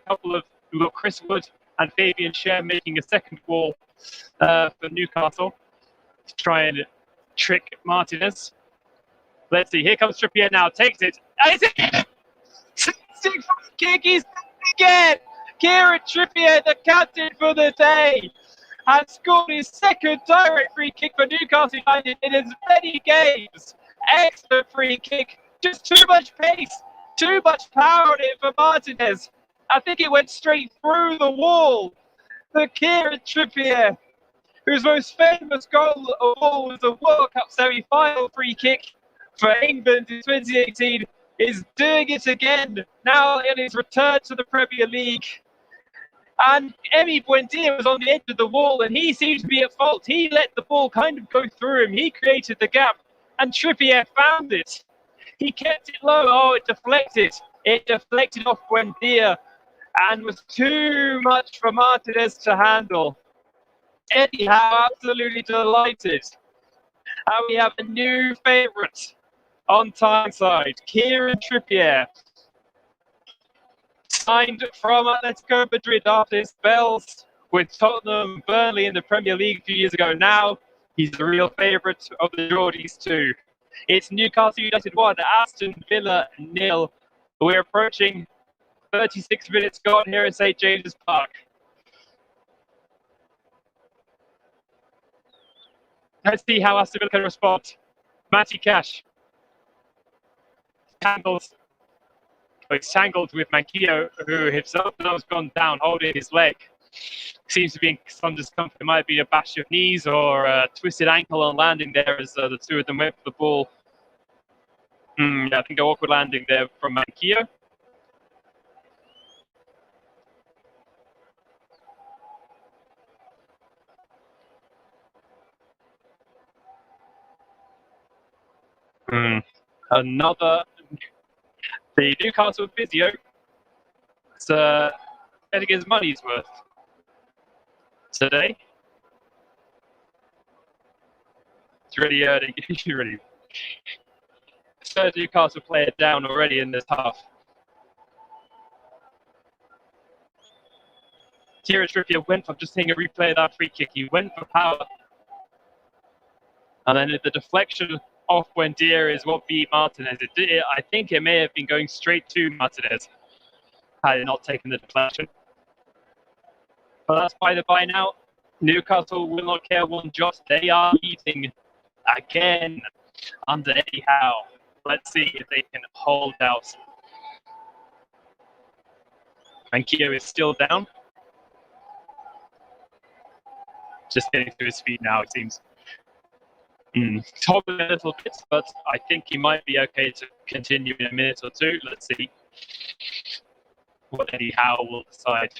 Chris Wood and Fabian Schär making a second ball for Newcastle to try and trick Martinez. Let's see. Here comes Trippier now. Takes it. Is it? Kick. He's again. Kieran Trippier, the captain for the day, has scored his second direct free kick for Newcastle United in as many games. Excellent free kick. Just too much pace, too much power in it for Martinez. I think it went straight through the wall. The Kieran Trippier, whose most famous goal of all was the World Cup semi-final free kick for England in 2018, is doing it again now in his return to the Premier League. And Emi Buendia was on the edge of the wall, and he seemed to be at fault. He let the ball kind of go through him. He created the gap, and Trippier found it. He kept it low. Oh, it deflected. It deflected off Buendia and was too much for Martinez to handle. Anyhow, absolutely delighted. And we have a new favourite on Tyneside, Kieran Trippier, signed from Atletico Madrid after his spells with Tottenham and Burnley in the Premier League a few years ago. Now he's the real favourite of the Geordies too. It's Newcastle United 1, Aston Villa 0. We're approaching 36 minutes gone here in St James's Park. Let's see how Aston Villa can respond. Matty Cash. He's tangled with Manquillo, who himself has gone down, holding his leg. Seems to be in some discomfort. It might be a bash of knees or a twisted ankle on landing there as the two of them went for the ball. I think an awkward landing there from Manquillo. The Newcastle physio is getting his money's worth today. It's really early. Third Newcastle player down already in this half. Kieran Trippier went for, just seeing a replay of that free kick, he went for power. And then the deflection off Buendia is what beat Martinez. I think it may have been going straight to Martinez had it not taken the deflection. But that's by the by now. Newcastle will not care one jot. They are leading again under Eddie Howe. Let's see if they can hold out. And Keo is still down. Just getting to his feet now, it seems. Toggling a little bit, but I think he might be okay to continue in a minute or two. Let's see what Eddie Howe will decide.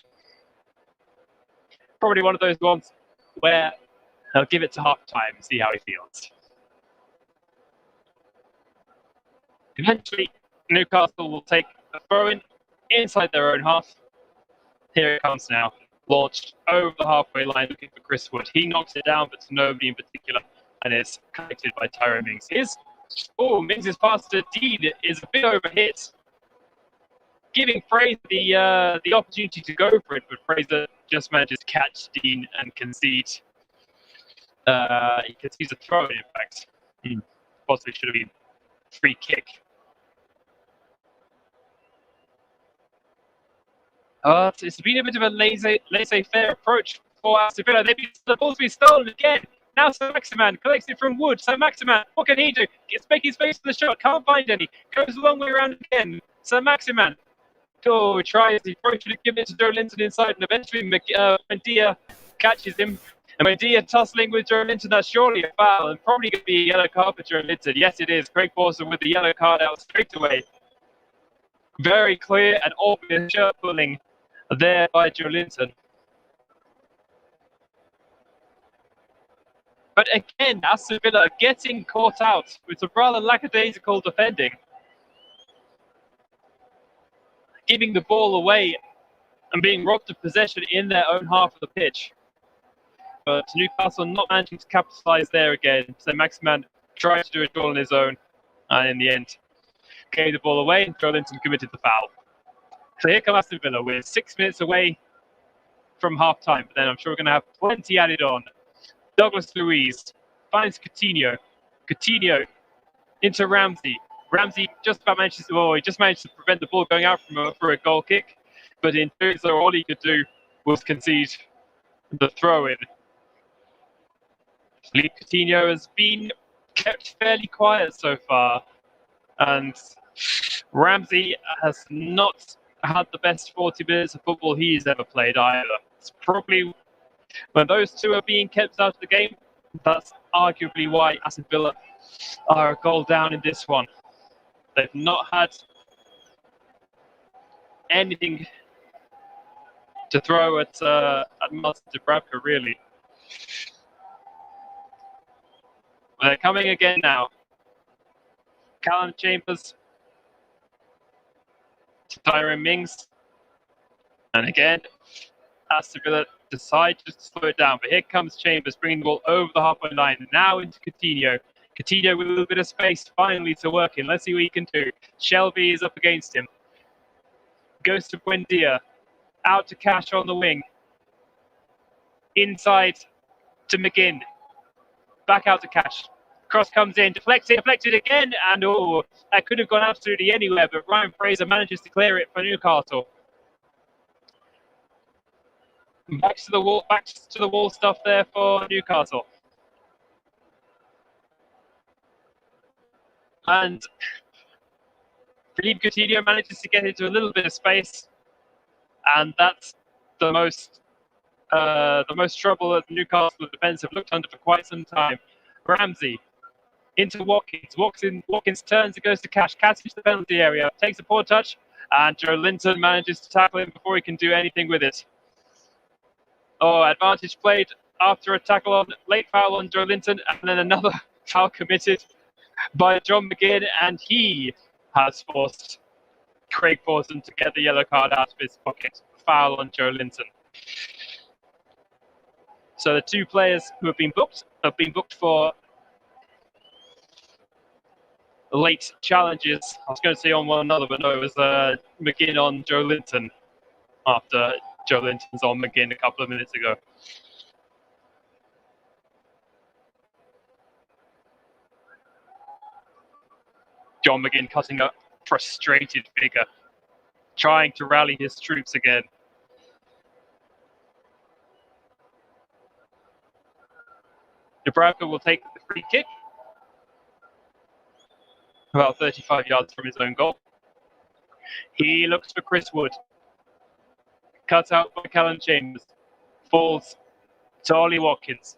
Probably one of those ones where he'll give it to half time and see how he feels. Eventually, Newcastle will take a throw-in inside their own half. Here it comes now. Launched over the halfway line looking for Chris Wood. He knocks it down, but to nobody in particular, and it's collected by Tyrone Mings. Mings' pass to Dean is a bit overhit, giving Fraser the opportunity to go for it, but Fraser just manages to catch Dean and concede. He concedes a throw-in, in fact. Possibly should have been free kick. It's been a bit of a laissez-faire approach for Aston Villa. The ball's been stolen again. Now Saint-Maximin collects it from Wood. Saint-Maximin, what can he do? It's making space for the shot. Can't find any. Goes a long way around again. Saint-Maximin. He tries. He probably should have given it to Joe Linton inside, and eventually Mendia catches him. And Mendia tussling with Joe Linton. That's surely a foul, and probably going to be a yellow card for Joe Linton. Yes, it is. Craig Pawson with the yellow card out straight away. Very clear and obvious shirt pulling there by Joe Linton. But again, Aston Villa are getting caught out with some rather lackadaisical defending. Giving the ball away and being robbed of possession in their own half of the pitch. But Newcastle not managing to capitalise there again. So Maximan tried to do it all on his own. And in the end, gave the ball away and Joe Linton committed the foul. So here comes Aston Villa. We're 6 minutes away from half time. But then I'm sure we're going to have plenty added on. Douglas Luiz finds Coutinho. Coutinho into Ramsey. Ramsey just managed to prevent the ball going out for a goal kick. But in doing so, all he could do was concede the throw-in. Philippe Coutinho has been kept fairly quiet so far. And Ramsey has not had the best 40 minutes of football he's ever played either. It's probably when those two are being kept out of the game, that's arguably why Aston Villa are a goal down in this one. They've not had anything to throw at Martin Dubravka, really. They're coming again now. Callum Chambers to Tyrone Mings. And again, Aston Villa decide just to slow it down. But here comes Chambers bringing the ball over the halfway line. Now into Coutinho. Coutinho with a little bit of space finally to work in. Let's see what he can do. Shelby is up against him. Goes to Buendia. Out to Cash on the wing. Inside to McGinn. Back out to Cash. Cross comes in, deflected again, and that could have gone absolutely anywhere, but Ryan Fraser manages to clear it for Newcastle. Back to the wall stuff there for Newcastle. And Philippe Coutinho manages to get into a little bit of space, and that's the most trouble that Newcastle defence have looked under for quite some time. Ramsey into Watkins. Watkins turns, it goes to Cash. Cash into the penalty area, takes a poor touch, and Joe Linton manages to tackle him before he can do anything with it. Advantage played after a tackle on late foul on Joe Linton, and then another foul committed by John McGinn, and he has forced Craig Pawson to get the yellow card out of his pocket. Foul on Joe Linton. So the two players who have been booked for late challenges. I was going to say on one another, but no, it was McGinn on Joe Linton after Joe Linton's on McGinn a couple of minutes ago. John McGinn cutting a frustrated figure, trying to rally his troops again. Dubravka will take the free kick, about 35 yards from his own goal. He looks for Chris Wood. Cut out by Callum Chambers. Falls to Ollie Watkins.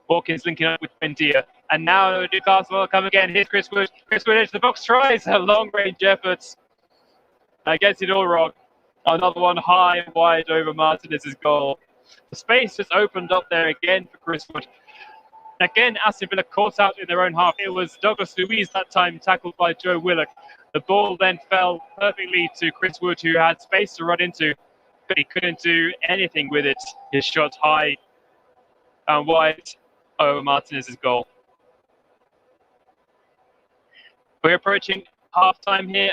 Watkins linking up with Bendia. And now Newcastle will come again. Here's Chris Wood. Chris Wood into the box. Tries a long-range effort. Gets it all wrong. Another one high and wide over Martinez's goal. The space just opened up there again for Chris Wood. Again, Aston Villa caught out in their own half. It was Douglas Luiz that time, tackled by Joe Willock. The ball then fell perfectly to Chris Wood, who had space to run into, but he couldn't do anything with it. His shot high and wide over Martinez's goal. We're approaching half-time here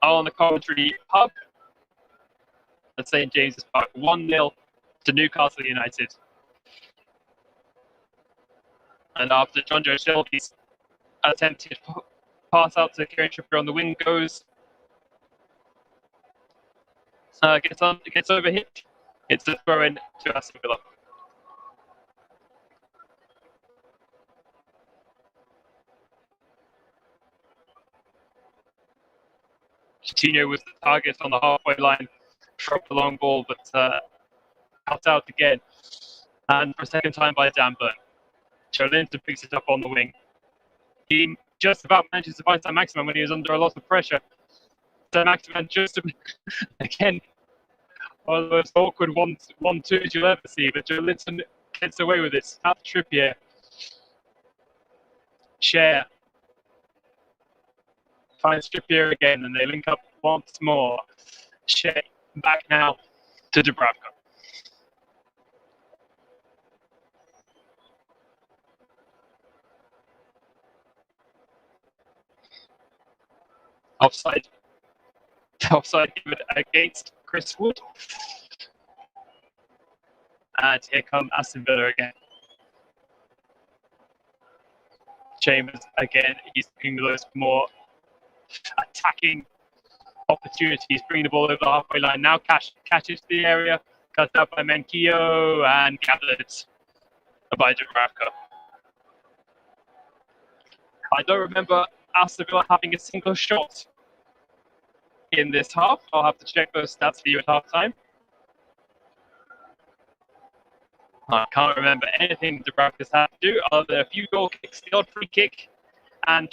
on the commentary hub at St. James's Park. 1-0 to Newcastle United. And after John Joe Shelby's attempted pass out to Kieran Trippier on the wing goes, gets overhit. It's a throw in to Aston Villa. Coutinho was the target on the halfway line, dropped the long ball, but cut out again. And for a second time by Dan Burn. Joe Linton picks it up on the wing. He just about manages to find Saint-Maximin when he was under a lot of pressure. Saint-Maximin just, again, one of the most awkward 1-2s you'll ever see, but Joe Linton gets away with it. Out Trippier. Cher finds Trippier again, and they link up once more. Cher back now to Dubravka. Offside given against Chris Wood. And here come Aston Villa again. Chambers again, he's looking for those more attacking opportunities, bringing the ball over the halfway line. Now catches the area, cut out by Menchio and gathered by Dubravka. I don't remember Aston Villa having a single shot in this half. I'll have to check those stats for you at halftime. I can't remember anything Dubravka's had to do other than a few goal kicks, the odd free kick, and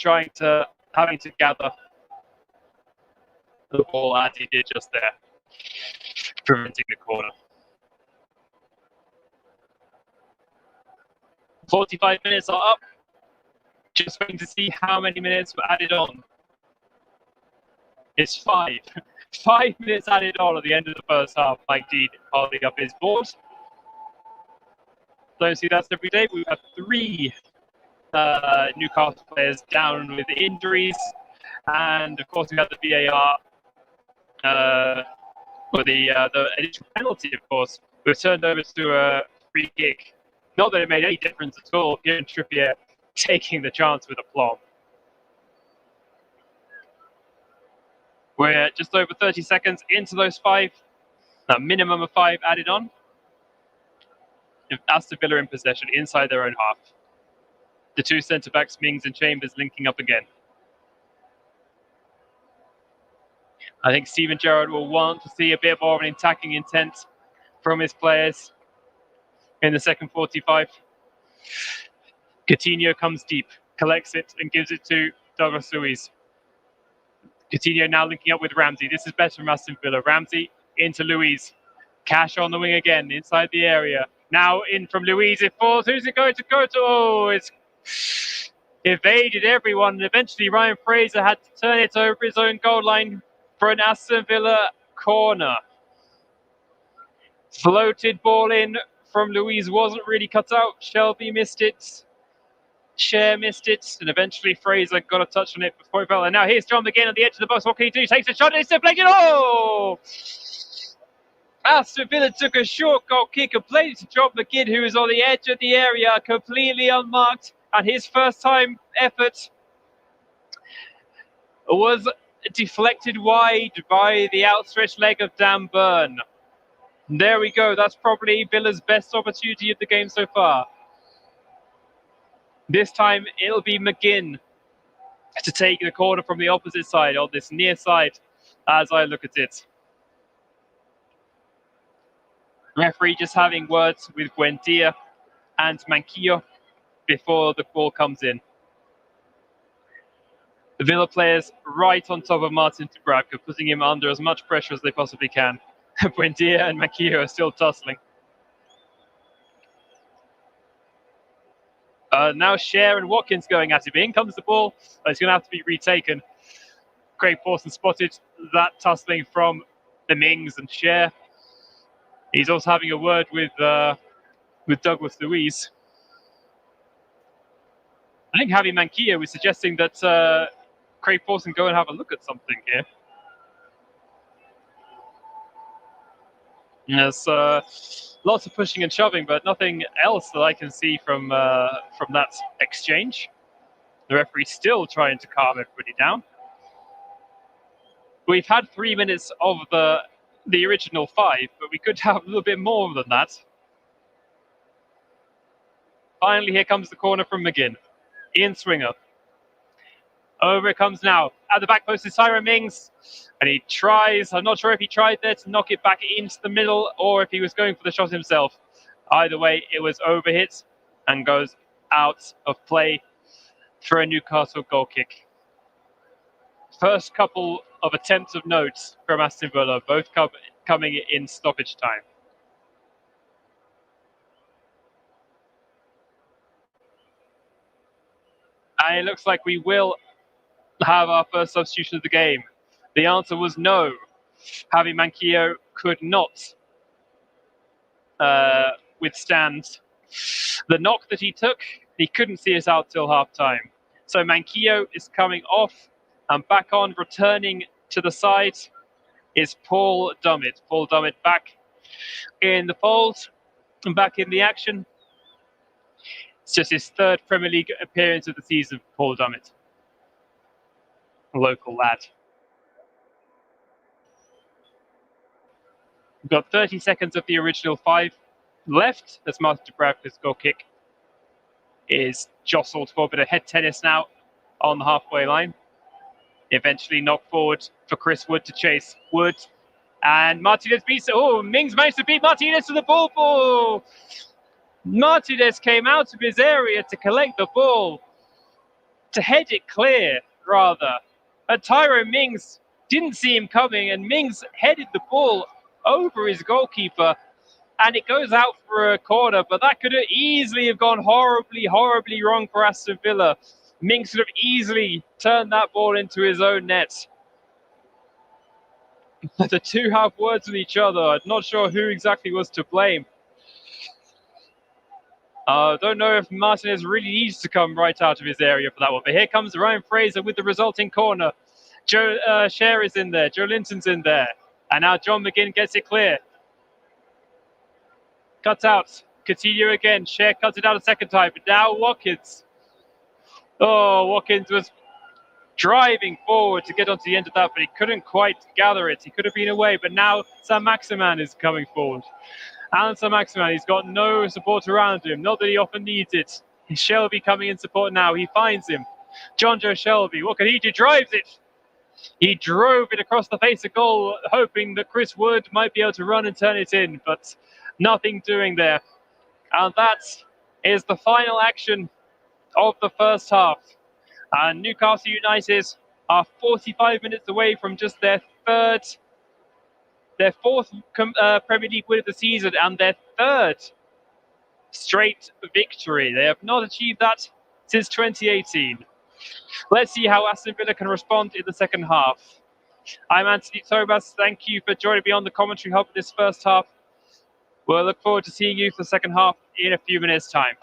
having to gather the ball as he did just there, preventing the corner. 45 minutes are up. Just waiting to see how many minutes were added on. It's 5. 5 minutes added on at the end of the first half. Mike Deed holding up his board. Don't see that every day. We've had 3 Newcastle players down with injuries. And of course, we had the VAR for the additional penalty, of course. We've turned over to a free kick. Not that it made any difference at all. Kieran Trippier taking the chance with aplomb. We're just over 30 seconds into those 5. A minimum of 5 added on. Aston Villa in possession inside their own half. The 2 centre-backs, Mings and Chambers, linking up again. I think Steven Gerrard will want to see a bit more of an attacking intent from his players in the second 45. Coutinho comes deep, collects it and gives it to Douglas Luiz. Coutinho now linking up with Ramsey. This is better from Aston Villa. Ramsey into Luiz. Cash on the wing again, inside the area. Now in from Luiz, it falls. Who's it going to go to? Oh, it's evaded everyone. And eventually Ryan Fraser had to turn it over his own goal line for an Aston Villa corner. Floated ball in from Luiz, wasn't really cut out. Shelby missed it. Cher missed it, and eventually Fraser got a touch on it before he fell. And now here's John McGinn at the edge of the box. What can he do? He takes a shot, and it's deflected. Oh! Aston Villa took a short goal kick and played it to John McGinn, who was on the edge of the area, completely unmarked, and his first time effort was deflected wide by the outstretched leg of Dan Burn. There we go. That's probably Villa's best opportunity of the game so far. This time it'll be McGinn to take the corner from the opposite side, on this near side, as I look at it. Referee just having words with Buendia and Manquillo before the ball comes in. The Villa players right on top of Martin Dubravka, putting him under as much pressure as they possibly can. Buendia and Manquillo are still tussling. Now Cher and Watkins going at it. In comes the ball. It's going to have to be retaken. Craig Pawson spotted that tussling from the Mings and Cher. He's also having a word with Douglas Luiz. I think Javi Manquillo was suggesting that Craig Pawson go and have a look at something here. There's lots of pushing and shoving, but nothing else that I can see from that exchange. The referee's still trying to calm everybody down. We've had 3 minutes of the original 5, but we could have a little bit more than that. Finally, here comes the corner from McGinn. Ian Swinger. Over it comes now. At the back post is Tyrone Mings. And he tries, I'm not sure if he tried there to knock it back into the middle or if he was going for the shot himself. Either way, it was overhit and goes out of play for a Newcastle goal kick. First couple of attempts of note from Aston Villa, both coming in stoppage time. And it looks like we will have our first substitution of the game. The answer was no. Javi Manquillo could not withstand the knock that he took. He couldn't see us out till half time. So Manquillo is coming off, and back on, returning to the side, is Paul Dummett. Paul Dummett back in the fold and back in the action. It's just his third Premier League appearance of the season, Paul Dummett. A local lad. We've got 30 seconds of the original 5 left as Martin Dubravka's goal kick is jostled for a bit of head tennis now on the halfway line. Eventually knocked forward for Chris Wood to chase. Wood and Martinez beats it. Oh, Mings managed to beat Martinez to the ball. Martinez came out of his area to collect the ball, to head it clear, rather. And Tyrone Mings didn't see him coming, and Mings headed the ball over his goalkeeper, and it goes out for a corner, but that could have easily have gone horribly, horribly wrong for Aston Villa. Mings could have easily turned that ball into his own net. The two have words with each other. I'm not sure who exactly was to blame. I don't know if Martinez really needs to come right out of his area for that one. But here comes Ryan Fraser with the resulting corner. Joe Cher is in there. Joe Linton's in there. And now John McGinn gets it clear. Cuts out. Coutinho again. Cher cuts it out a second time. But now Watkins. Oh, Watkins was driving forward to get onto the end of that, but he couldn't quite gather it. He could have been away. But now Saint-Maximin is coming forward. Alan Saint-Maximin, he's got no support around him. Not that he often needs it. Shelby coming in support now. He finds him. John Joe Shelby. What can he do? Drives it. He drove it across the face of goal, hoping that Chris Wood might be able to run and turn it in, but nothing doing there. And that is the final action of the first half. And Newcastle United are 45 minutes away from just their fourth Premier League win of the season and their third straight victory. They have not achieved that since 2018. Let's see how Aston Villa can respond in the second half. I'm Anthony Thomas. Thank you for joining me on the commentary hub for this first half. We'll look forward to seeing you for the second half in a few minutes' time.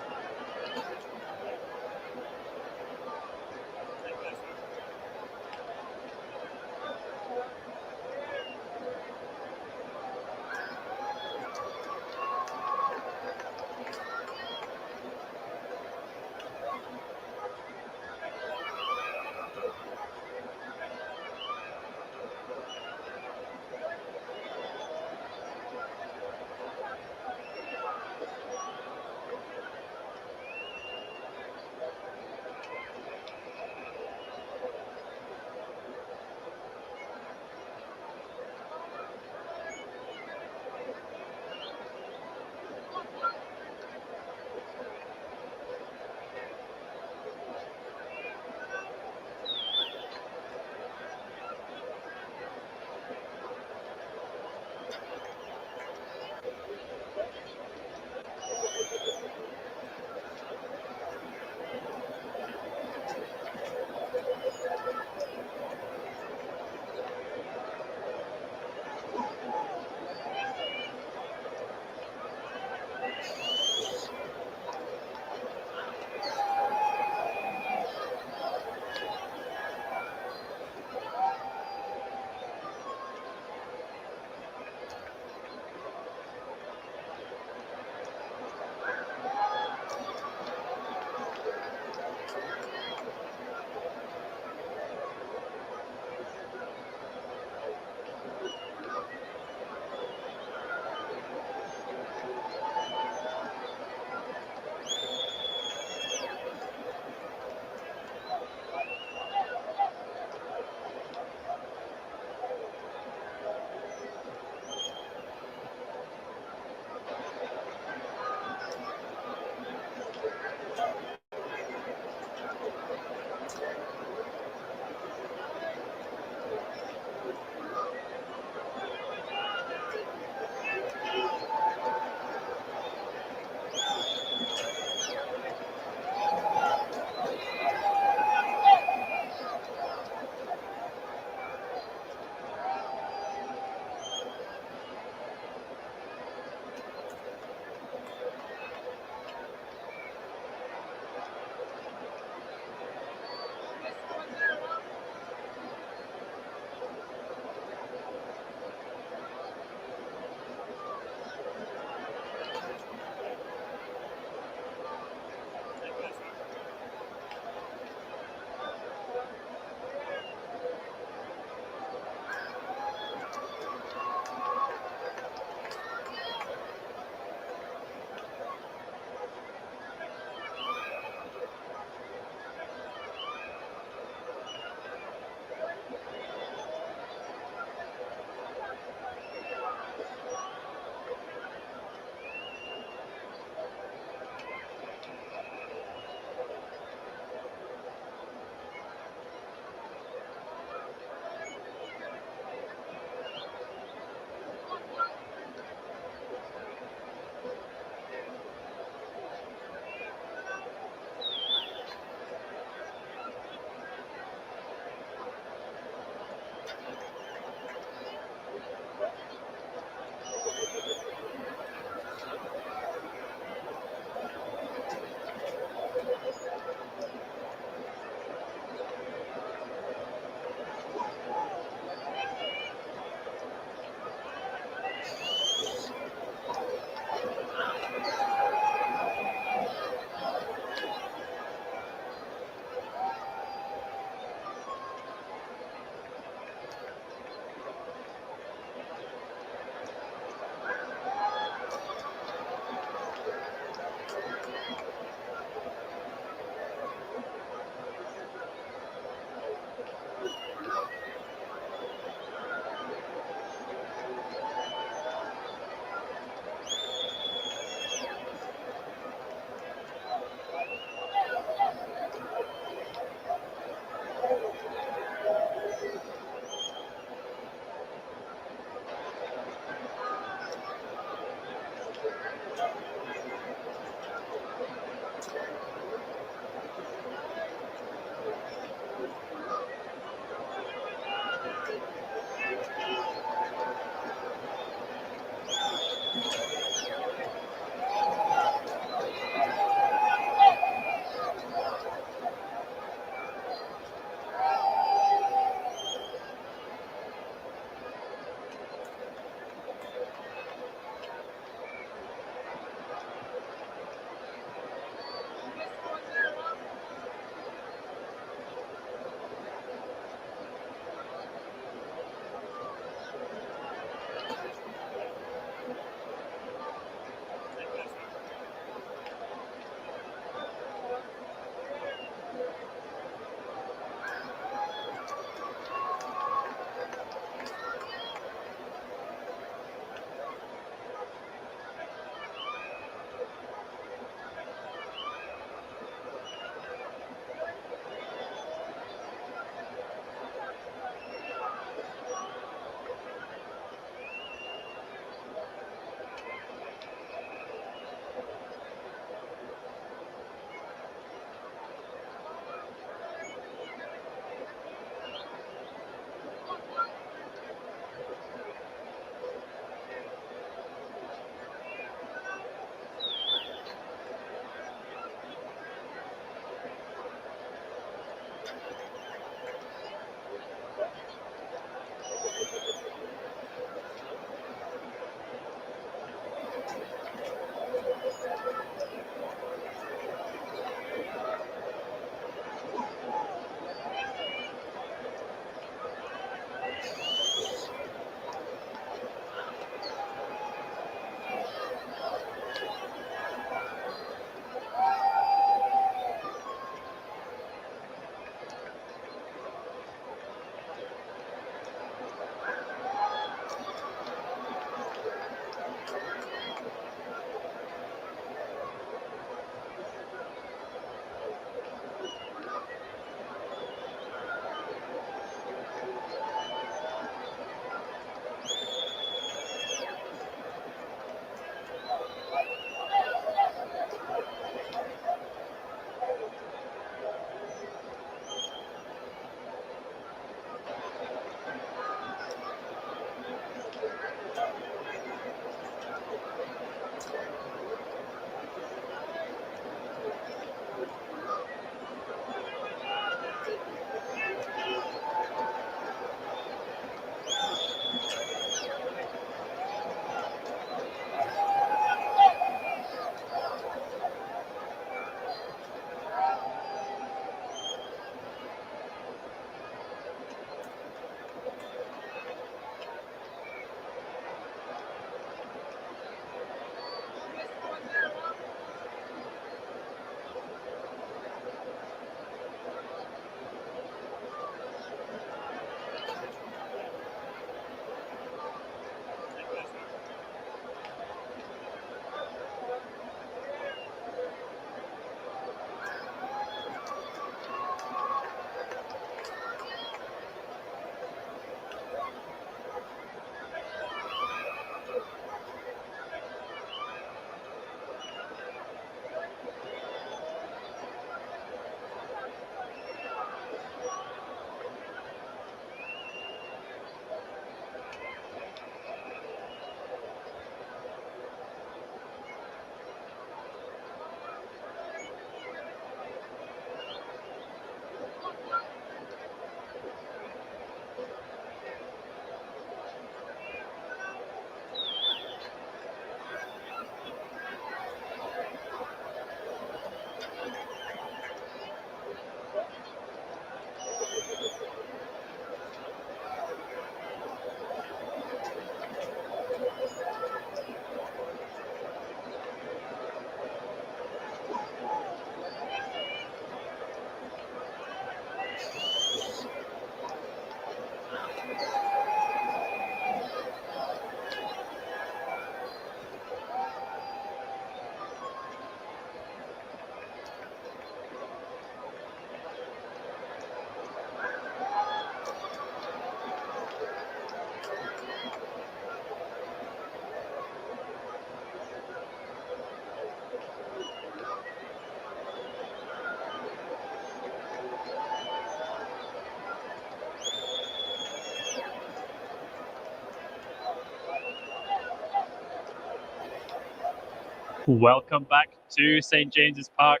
Welcome back to St James's Park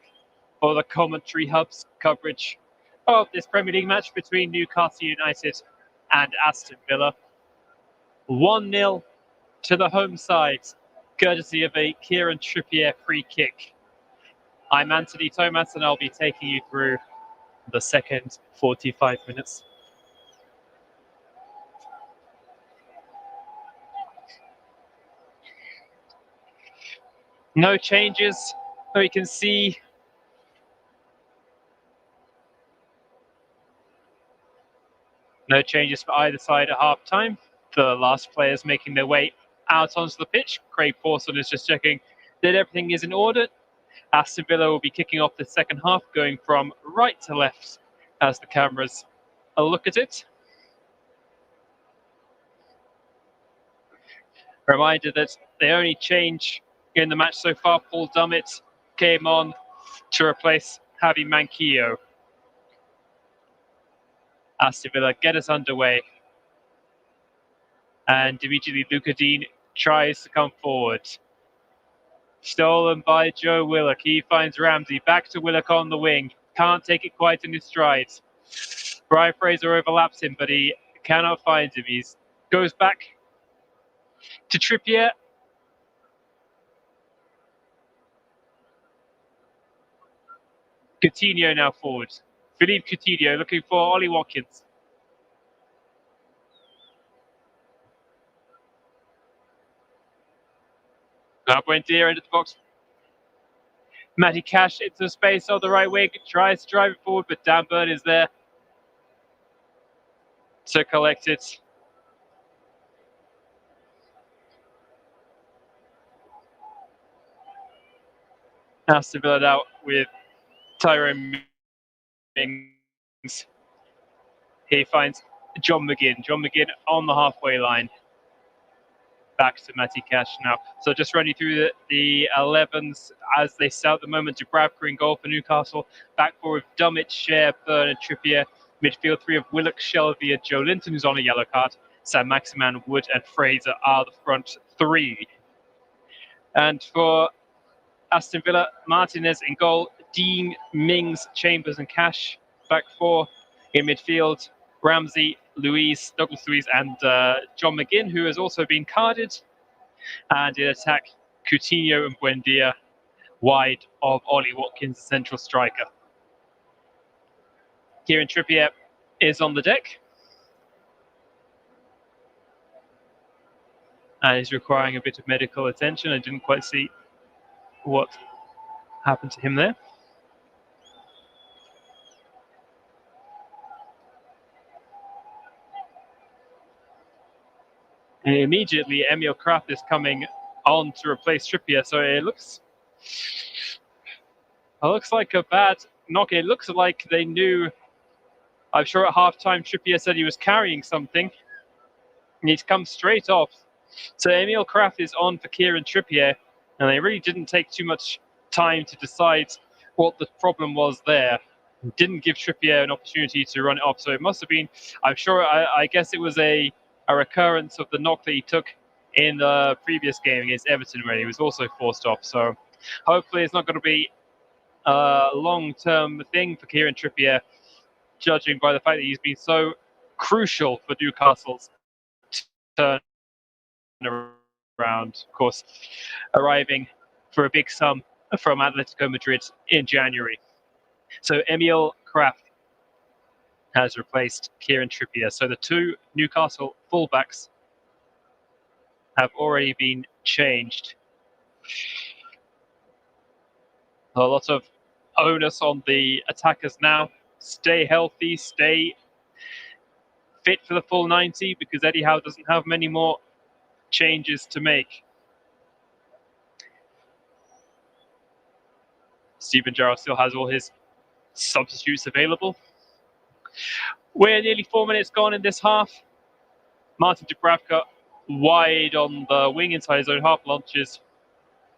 for the Commentary Hub's coverage of this Premier League match between Newcastle United and Aston Villa. 1-0 to the home side, courtesy of a Kieran Trippier free kick. I'm Anthony Thomas, and I'll be taking you through the second 45 minutes. No changes, so you can see no changes for either side at half time. The last players making their way out onto the pitch. Craig Pawson is just checking that everything is in order. Aston Villa will be kicking off the second half, going from right to left as the cameras look at it. Reminder that the only change in the match so far, Paul Dummett came on to replace Javi Manquillo. Aston Villa get us underway. And immediately Luca Dean tries to come forward. Stolen by Joe Willock. He finds Ramsey. Back to Willock on the wing. Can't take it quite in his stride. Brian Fraser overlaps him, but he cannot find him. He goes back to Trippier. Coutinho now forward. Philippe Coutinho looking for Ollie Watkins. Now Buendia into the box. Matty Cash into space on the right wing. Tries to drive it forward, but Dan Burn is there to collect it. Aston Villa out with Tyrone Mings. He finds John McGinn. John McGinn on the halfway line. Back to Matty Cash now. So just running through the 11s as they start the moment to Bradbury in goal for Newcastle. Back forward, Dummett, Share, Byrne and Trippier. Midfield three of Willock, Shelby and Joe Linton, who's on a yellow card. Sam Maximan, Wood and Fraser are the front three. And for Aston Villa, Martinez in goal, Dean, Mings, Chambers and Cash. Back four in midfield, Ramsey, Douglas Luiz and John McGinn, who has also been carded. And in attack, Coutinho and Buendia, wide of Ollie Watkins, the central striker. Kieran Trippier is on the deck. And he's requiring a bit of medical attention. I didn't quite see what happened to him there. And immediately, Emil Kraft is coming on to replace Trippier. So it looks like a bad knock. It looks like they knew. I'm sure at halftime, Trippier said he was carrying something. And he's come straight off. So Emil Kraft is on for Kieran Trippier. And they really didn't take too much time to decide what the problem was there. Didn't give Trippier an opportunity to run it off. So it must have been, I guess it was a recurrence of the knock that he took in the previous game against Everton, where he was also forced off. So hopefully it's not going to be a long-term thing for Kieran Trippier, judging by the fact that he's been so crucial for Newcastle's turn around. Of course, arriving for a big sum from Atletico Madrid in January. So Emil Kraft has replaced Kieran Trippier. So the two Newcastle fullbacks have already been changed. A lot of onus on the attackers now. Stay healthy, stay fit for the full 90 because Eddie Howe doesn't have many more changes to make. Steven Gerrard still has all his substitutes available. We're nearly 4 minutes gone in this half. Martin Dubravka wide on the wing inside his own half, launches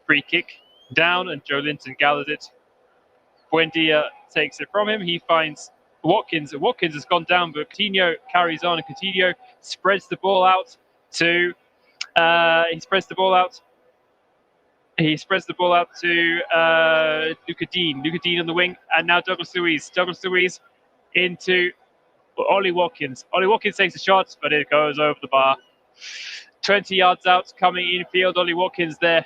free kick down, and Joe Linton gathers it. Buendia takes it from him. He finds Watkins. Watkins has gone down, but Coutinho carries on, and Coutinho spreads the ball out to. He spreads the ball out to Luca Dean. Luca Dean on the wing, and now Douglas Luiz. Douglas Luiz into Ollie Watkins. Ollie Watkins takes a shot, but it goes over the bar. 20 yards out, coming infield. Ollie Watkins there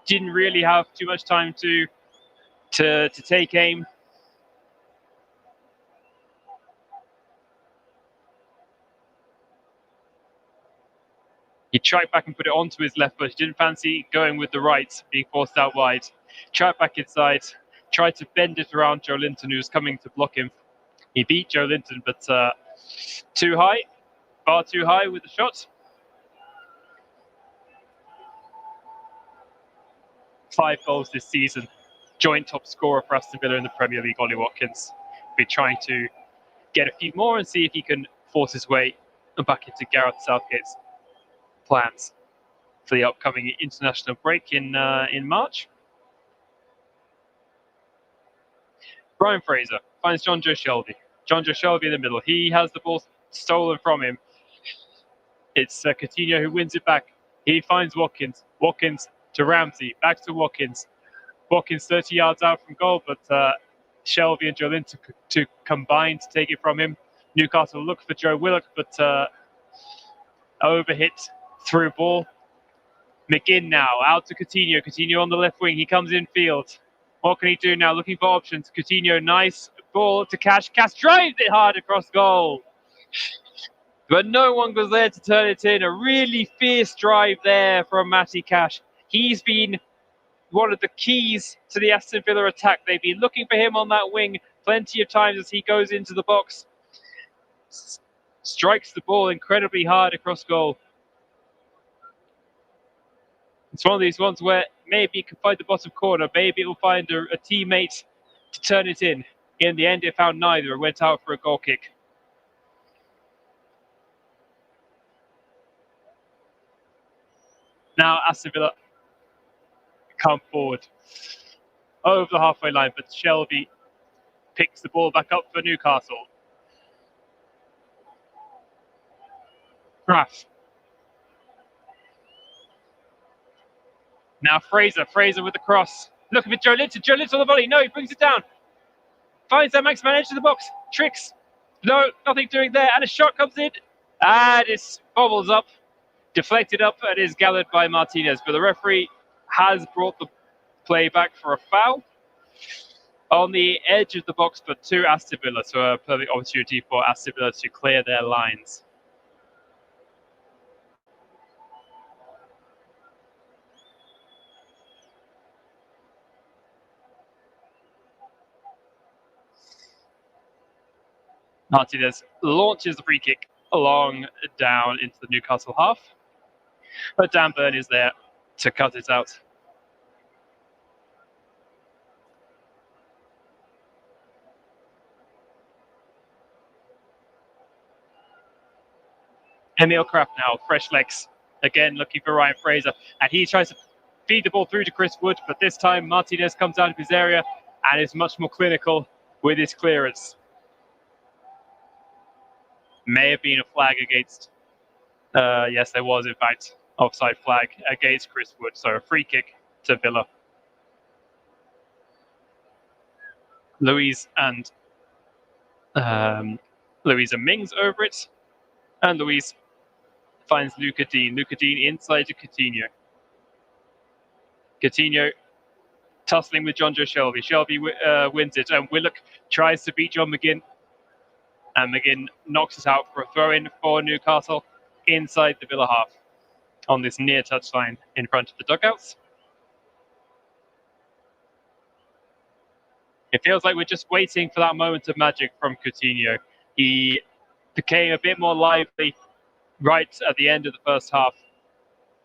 didn't really have too much time to take aim. He tried back and put it onto his left, but he didn't fancy going with the right, being forced out wide. Tried back inside, tried to bend it around Joe Linton, who was coming to block him. He beat Joe Linton, but too high, far too high with the shot. 5 goals this season. Joint top scorer for Aston Villa in the Premier League, Ollie Watkins. Be trying to get a few more and see if he can force his way back into Gareth Southgate's plans for the upcoming international break in March. Brian Fraser finds John Joe Shelby. John Joe Shelby in the middle. He has the ball stolen from him. It's Coutinho who wins it back. He finds Watkins. Watkins to Ramsey. Back to Watkins. Watkins 30 yards out from goal, but Shelby and Joe Linton to combine to take it from him. Newcastle look for Joe Willock, but overhit through ball. McGinn now out to Coutinho. Coutinho on the left wing. He comes in field. What can he do now? Looking for options. Coutinho, nice ball to Cash. Cash drives it hard across goal. But no one was there to turn it in. A really fierce drive there from Matty Cash. He's been one of the keys to the Aston Villa attack. They've been looking for him on that wing plenty of times as he goes into the box. Strikes the ball incredibly hard across goal. It's one of these ones where maybe he can find the bottom corner. Maybe it will find a teammate to turn it in. In the end, it found neither and went out for a goal kick. Now Aston Villa come forward over the halfway line, but Shelby picks the ball back up for Newcastle. Graf. Now Fraser with the cross. Looking for Joe Linton. Joe Linton on the volley. No, he brings it down. Finds that Max Man edge of the box. Tricks. No, nothing doing there. And a shot comes in. And it bobbles up. Deflected up and is gathered by Martinez. But the referee has brought the play back for a foul on the edge of the box, but to Aston Villa. So a perfect opportunity for Aston Villa to clear their lines. Martinez launches the free kick along down into the Newcastle half. But Dan Burn is there to cut it out. Emil Kraft now, fresh legs. Again, looking for Ryan Fraser. And he tries to feed the ball through to Chris Wood. But this time, Martinez comes out of his area and is much more clinical with his clearance. May have been a flag against. Yes, there was, in fact, offside flag against Chris Wood. So a free kick to Villa. Louise and Mings over it. And Louise finds Luca Dean. Luca Dean inside to Coutinho. Coutinho tussling with John Joe Shelby. Shelby wins it. And Willock tries to beat John McGinn. And McGinn knocks it out for a throw-in for Newcastle inside the Villa half on this near touchline in front of the dugouts. It feels like we're just waiting for that moment of magic from Coutinho. He became a bit more lively right at the end of the first half.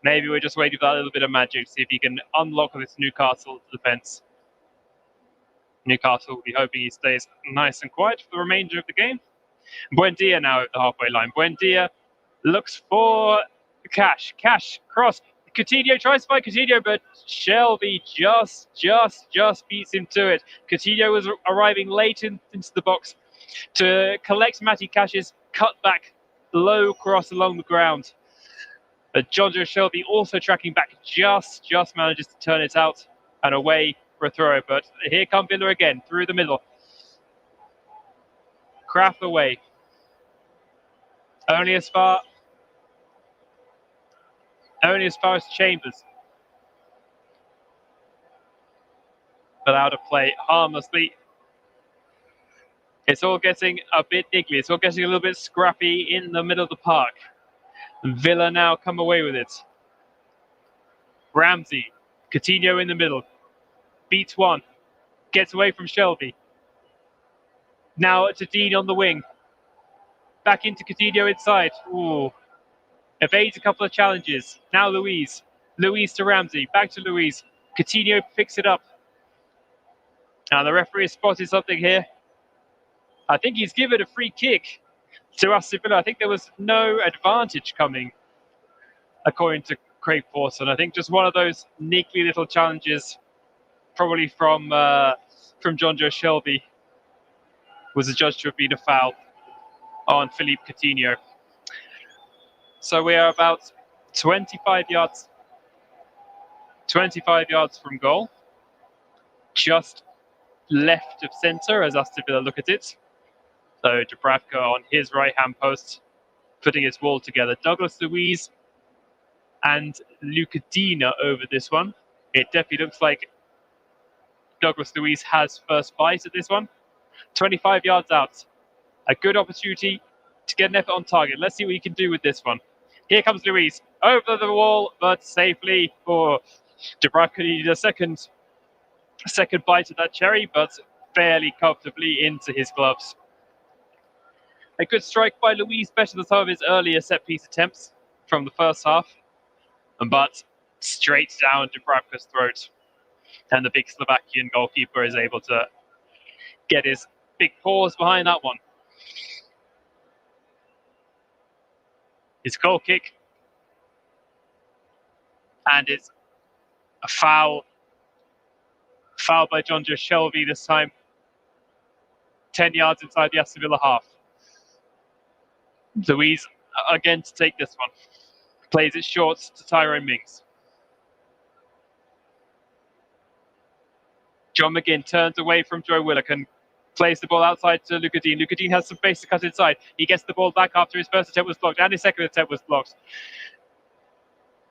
Maybe we're just waiting for that little bit of magic, see if he can unlock this Newcastle defence. Newcastle will be hoping he stays nice and quiet for the remainder of the game. Buendia now at the halfway line. Buendia looks for Cash. Cash cross. Coutinho tries to fight Coutinho, but Shelby just beats him to it. Coutinho was arriving late into the box to collect Matty Cash's cutback low cross along the ground. But John Joe Shelby also tracking back, just manages to turn it out and away for a throw. But here come Villa again, through the middle. Kraft away. Only as far as Chambers. But out of play harmlessly. It's all getting a bit niggly. It's all getting a little bit scrappy in the middle of the park. Villa now come away with it. Ramsey. Coutinho in the middle. Beats one. Gets away from Shelby. Now to Dean on the wing. Back into Coutinho inside. Ooh. Evades a couple of challenges. Now Luiz. Luiz to Ramsey. Back to Luiz. Coutinho picks it up. Now the referee has spotted something here. I think he's given a free kick to Aston Villa. I think there was no advantage coming, according to Craig Forson. I think just one of those niggly little challenges, probably from John Joe Shelby, was adjudged to have been a foul on Philippe Coutinho. So we are about 25 yards from goal, just left of centre as Aston Villa look at it. So Dubravka on his right-hand post, putting his wall together. Douglas Luiz and Luca Dina over this one. It definitely looks like Douglas Luiz has first bite at this one. 25 yards out. A good opportunity to get an effort on target. Let's see what he can do with this one. Here comes Luiz. Over the wall, but safely for Dubravka. Needed a second bite of that cherry, but fairly comfortably into his gloves. A good strike by Luiz, better than some of his earlier set-piece attempts from the first half. But straight down Dubravka's throat. And the big Slovakian goalkeeper is able to get his big paws behind that one. His goal kick. And it's a foul. Foul by John Joe Shelby this time. 10 yards inside the Aston Villa half. Luiz again to take this one. Plays it short to Tyrone Mings. John McGinn turns away from Joe Willock and plays the ball outside to Luca Dean. Luca Dean has some space to cut inside. He gets the ball back after his first attempt was blocked and his second attempt was blocked.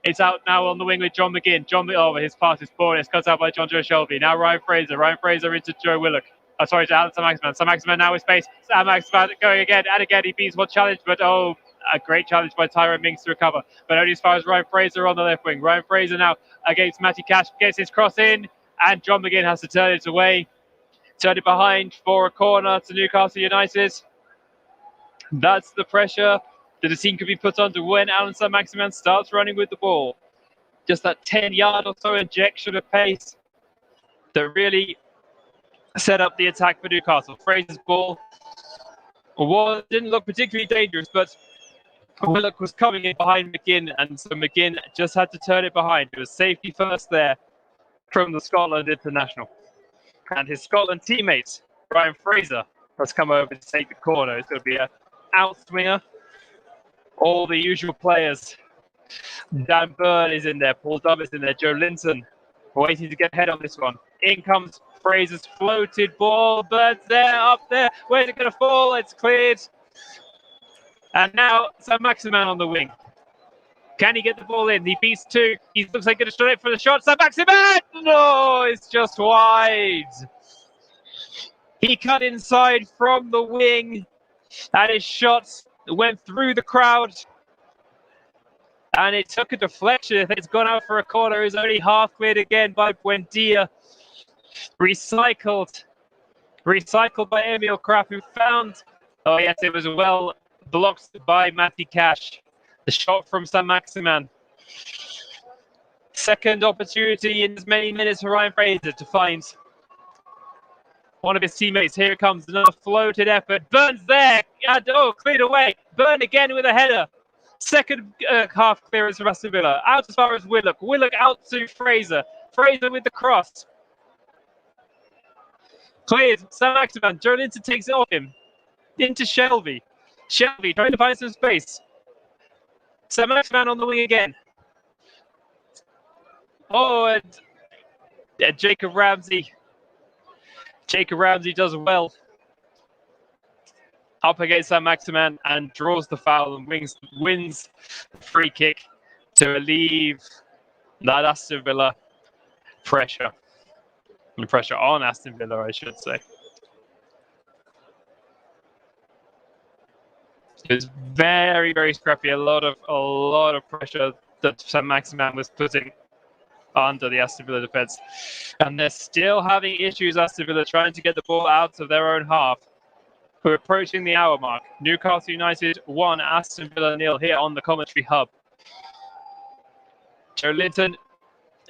It's out now on the wing with John McGinn. His pass is poor. It's cut out by John Joe Shelby. Now Ryan Fraser. Ryan Fraser into Joe Willock. To Alan Saint-Maximin. Saint-Maximin now with space. Saint-Maximin going again and again. He beats one challenge, but a great challenge by Tyrone Mings to recover. But only as far as Ryan Fraser on the left wing. Ryan Fraser now against Matty Cash. Gets his cross in, and John McGinn has to turn it away. Turn it behind for a corner to Newcastle United. That's the pressure that the team could be put under when Alan Saint-Maximin starts running with the ball. Just that 10-yard or so injection of pace that really set up the attack for Newcastle. Fraser's ball didn't look particularly dangerous, but Willock was coming in behind McGinn, and so McGinn just had to turn it behind. It was safety first there from the Scotland international. And his Scotland teammate, Ryan Fraser, has come over to take the corner. It's going to be an outswinger. All the usual players. Dan Byrne is in there. Paul Dove is in there. Joe Linton waiting to get ahead on this one. In comes Fraser's floated ball. Bird's there, up there. Where's it going to fall? It's cleared. And now Saint-Maximin on the wing. Can he get the ball in? He beats two. He looks like going to straight for the shot. Saint-Maximin! No, it's just wide. He cut inside from the wing. And his shot went through the crowd. And it took a deflection. If it's gone out for a corner, it's only half cleared again by Buendia. Recycled by Emil Kraft, who found... Oh, yes, it was well blocked by Matty Cash. The shot from Saint-Maximin. Second opportunity in as many minutes for Ryan Fraser to find one of his teammates. Here it comes, another floated effort. Burns there. Cleared away. Burn again with a header. Second half clearance from Aston Villa. Out as far as Willock. Willock out to Fraser. Fraser with the cross. Cleared. Saint-Maximin. Joe Linton takes it off him. Into Shelby. Shelby trying to find some space. Saint-Maximin on the wing again. Oh, and Jacob Ramsey. Jacob Ramsey does well. Up against Saint-Maximin and draws the foul and wins the free kick to relieve that Aston Villa pressure. And pressure on Aston Villa, I should say. It's very, very scrappy. A lot of pressure that Saint-Maximin was putting under the Aston Villa defence. And they're still having issues, Aston Villa, trying to get the ball out of their own half. We're approaching the hour mark. Newcastle United 1, Aston Villa 0 here on the commentary hub. Joe Linton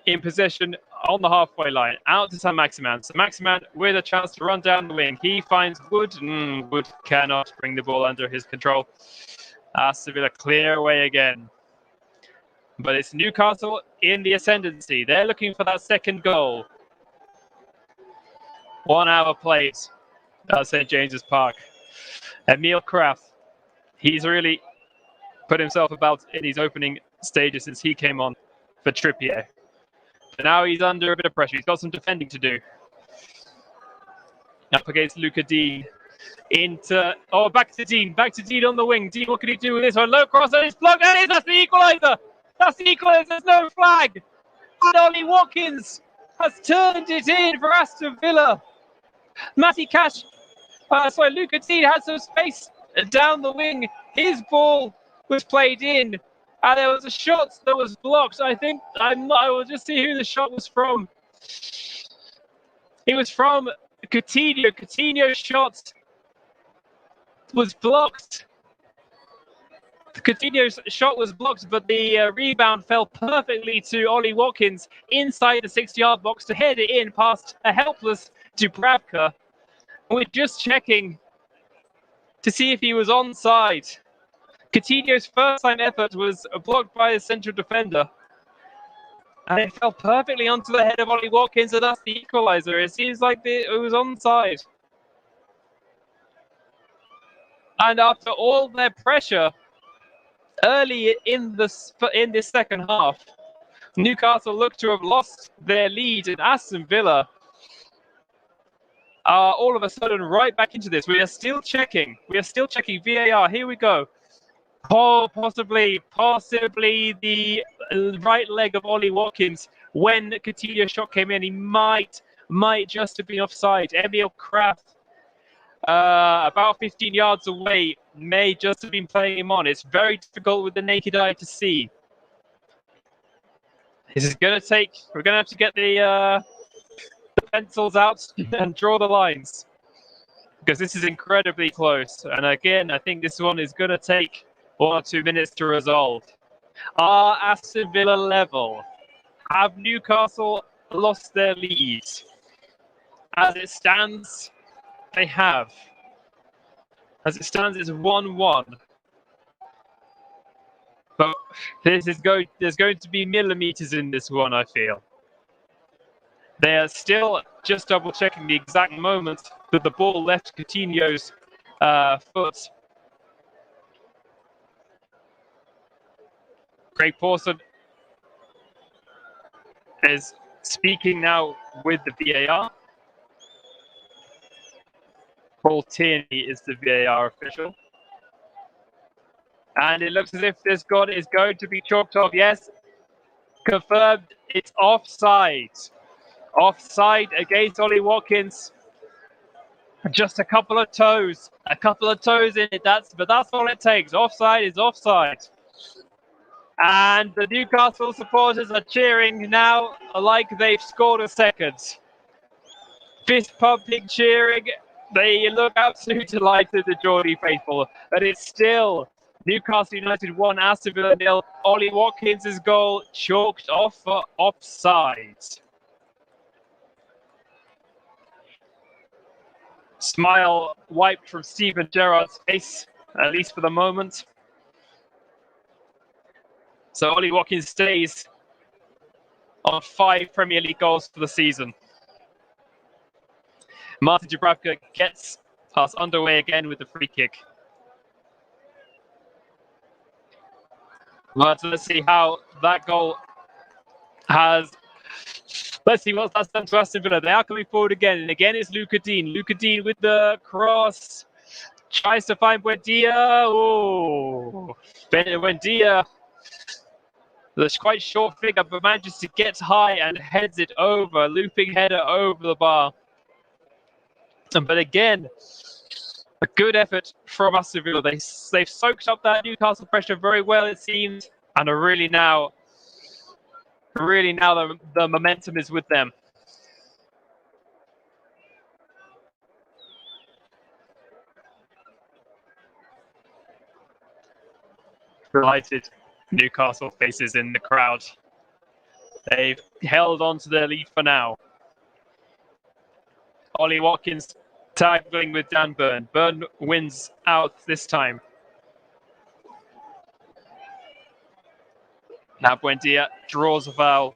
in possession on the halfway line. Out to Saint-Maximin. Saint-Maximin with a chance to run down the wing. He finds Wood. Wood cannot bring the ball under his control. Aston Villa clear away again. But it's Newcastle in the ascendancy. They're looking for that second goal. 1 hour played at St. James's Park. Emil Kraft, he's really put himself about in his opening stages since he came on for Trippier. But now he's under a bit of pressure. He's got some defending to do. Up against Luca Dean. Back to Dean. Back to Dean on the wing. Dean, what can he do with this one? Low cross and it's blocked. That's the equaliser. That's the equaliser. There's no flag. And Ollie Watkins has turned it in for Aston Villa. Matty Cash. Luca Dean had some space down the wing. His ball was played in. And there was a shot that was blocked. I will just see who the shot was from. It was from Coutinho. Coutinho's shot was blocked. Coutinho's shot was blocked, but the rebound fell perfectly to Ollie Watkins inside the 6-yard box to head it in past a helpless Dubravka. We're just checking to see if he was onside. Coutinho's first-time effort was blocked by a central defender. And it fell perfectly onto the head of Ollie Watkins, and that's the equaliser. It seems like it was onside. And after all their pressure early in this second half, Newcastle look to have lost their lead, and Aston Villa are all of a sudden right back into this. We are still checking VAR. Here we go. Possibly the right leg of Ollie Watkins. When Coutinho's shot came in, he might just have been offside. Emil Kraft, about 15 yards away, may just have been playing him on. It's very difficult with the naked eye to see. We're going to have to get the pencils out and draw the lines, because this is incredibly close. And again, I think this one is going to take 1 or 2 minutes to resolve. Are Aston Villa level? Have Newcastle lost their lead? As it stands, they have. As it stands, it's 1-1. But there's going to be millimeters in this one, I feel. They are still just double-checking the exact moment that the ball left Coutinho's foot. Craig Pawson is speaking now with the VAR. Paul Tierney is the VAR official. And it looks as if this goal is going to be chalked off. Yes, confirmed, it's offside. Offside against Ollie Watkins. Just a couple of toes in it. That's all it takes. Offside is offside. And the Newcastle supporters are cheering now like they've scored a second. Fist pumping, cheering. They look absolutely delighted, the Geordie faithful, but it's still Newcastle United 1, Aston Villa 0. Ollie Watkins' goal chalked off for offside. Smile wiped from Steven Gerrard's face, at least for the moment. So Ollie Watkins stays on 5 Premier League goals for the season. Martin Dubravka gets us underway again with the free kick. But let's see how that goal has... Let's see what that's done to Aston Villa. They are coming forward again, and again it's Luca Dean. Luca Dean with the cross. Tries to find Buendia. Oh, Buendia, the quite short figure, but manages to get high and heads it over. Looping header over the bar. But again, a good effort from Aston Villa. They've soaked up that Newcastle pressure very well, it seems, and are really now the momentum is with them. Delighted Newcastle faces in the crowd. They've held on to their lead for now. Ollie Watkins tackling with Dan Burn. Burn wins out this time. Now Buendia draws a foul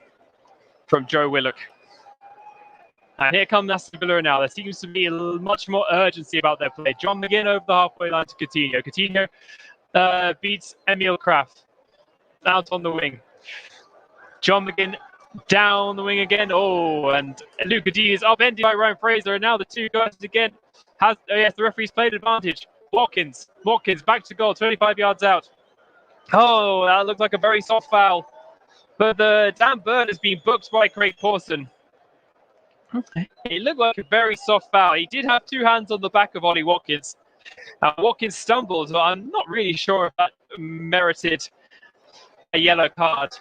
from Joe Willock. And here comes Aston Villa now. There seems to be much more urgency about their play. John McGinn over the halfway line to Coutinho. Coutinho beats Emil Kraft out on the wing. John McGinn down the wing again. Oh, and Luca Dean is upended by Ryan Fraser. And now the two guys again. Yes, the referee's played advantage. Watkins back to goal, 25 yards out. Oh, that looked like a very soft foul. But the Dan Burn has been booked by Craig Pawson. Okay. It looked like a very soft foul. He did have two hands on the back of Ollie Watkins. Watkins stumbled, but I'm not really sure if that merited a yellow card.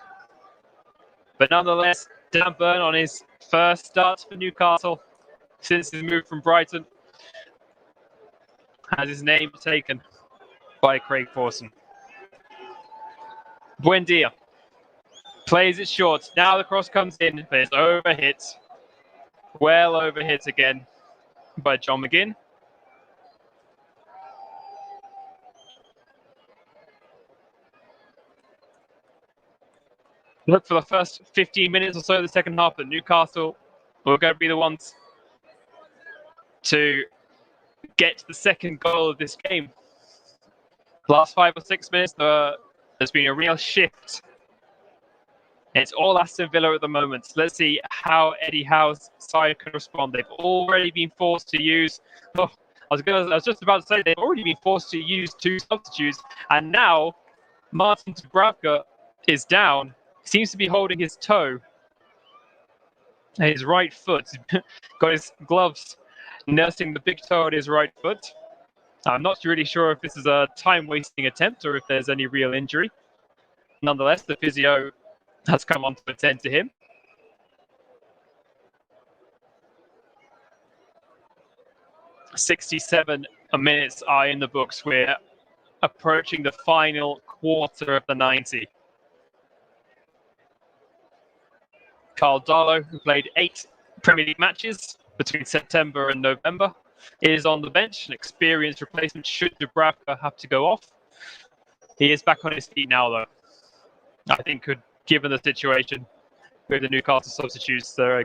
But nonetheless, Dan Burn on his first start for Newcastle since his move from Brighton has his name taken by Craig Pawson. Buendia plays it short. Now the cross comes in, but it's overhit. Well overhit again by John McGinn. Look, for the first 15 minutes or so of the second half, that Newcastle were going to be the ones to get the second goal of this game. Last 5 or 6 minutes, there's been a real shift. It's all Aston Villa at the moment. Let's see how Eddie Howe's side can respond. They've already been forced to use... Oh, I was just about to say they've already been forced to use 2 substitutes, and now Martin Dubravka is down. Seems to be holding his toe. His right foot. Got his gloves nursing the big toe on his right foot. I'm not really sure if this is a time-wasting attempt or if there's any real injury. Nonetheless, the physio has come on to attend to him. "67 minutes are in the books. We're approaching the final quarter of the 90. Carl Darlow, who played 8 Premier League matches between September and November, is on the bench, an experienced replacement should Dubravka have to go off. He is back on his feet now, though. I think, given the situation with the Newcastle substitutes, they're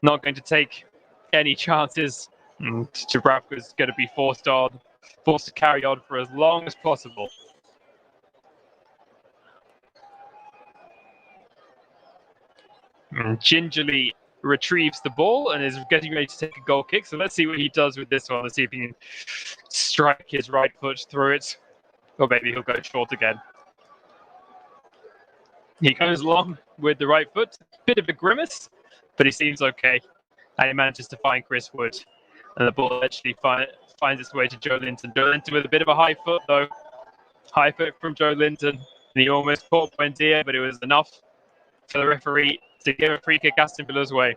not going to take any chances. Dubravka is going to be forced to carry on for as long as possible. Gingerly retrieves the ball and is getting ready to take a goal kick. So let's see what he does with this one. Let's see if he can strike his right foot through it. Or maybe he'll go short again. He goes long with the right foot. Bit of a grimace, but he seems okay. And he manages to find Chris Wood. And the ball actually finds its way to Joe Linton. Joe Linton with a bit of a high foot, though. High foot from Joe Linton. And he almost caught Buendia, but it was enough for the referee to give a free kick Aston Villa's way.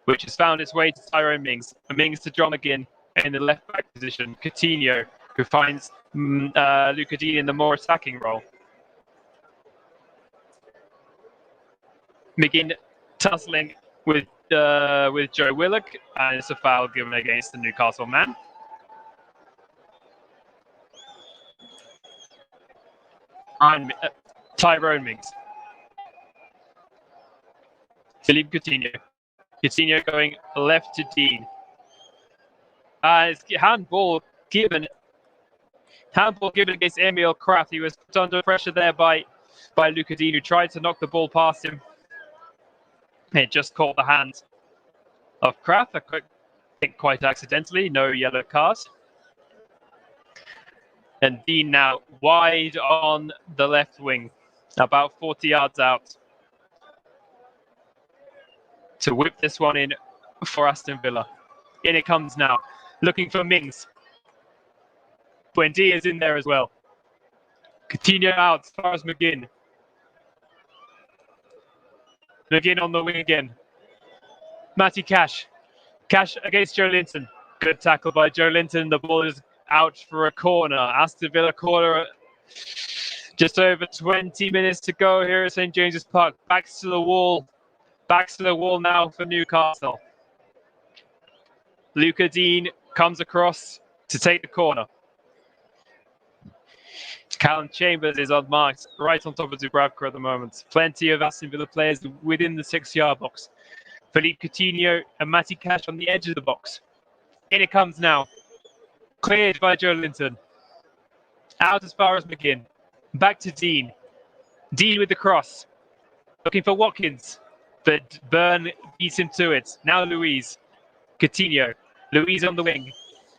which has found its way to Tyrone Mings. Mings to John McGinn in the left back position. Coutinho, who finds Luca Dean in the more attacking role. McGinn tussling with Joe Willock, and it's a foul given against the Newcastle man. Tyrone Mings. Philippe Coutinho. Coutinho going left to Dean. It's handball given against Emil Kraft. He was put under pressure there by Luca Dean, who tried to knock the ball past him. It just caught the hand of Kraft, I think quite accidentally, no yellow card. And Dean now wide on the left wing, about 40 yards out, to whip this one in for Aston Villa. In it comes now, looking for Mings. Buendia is in there as well. Coutinho out as far as McGinn. McGinn on the wing again. Matty Cash. Cash against Joe Linton. Good tackle by Joe Linton. The ball is out for a corner. Aston Villa corner. Just over 20 minutes to go here at St James's Park. Backs to the wall. Backs to the wall now for Newcastle. Luca Dean comes across to take the corner. Callum Chambers is unmarked, right on top of Dubravka at the moment. Plenty of Aston Villa players within the 6-yard box. Philippe Coutinho and Matty Cash on the edge of the box. In it comes now. Cleared by Joe Linton. Out as far as McGinn. Back to Dean. Dean with the cross. Looking for Watkins. But Byrne beats him to it. Now Luiz. Coutinho. Luiz on the wing.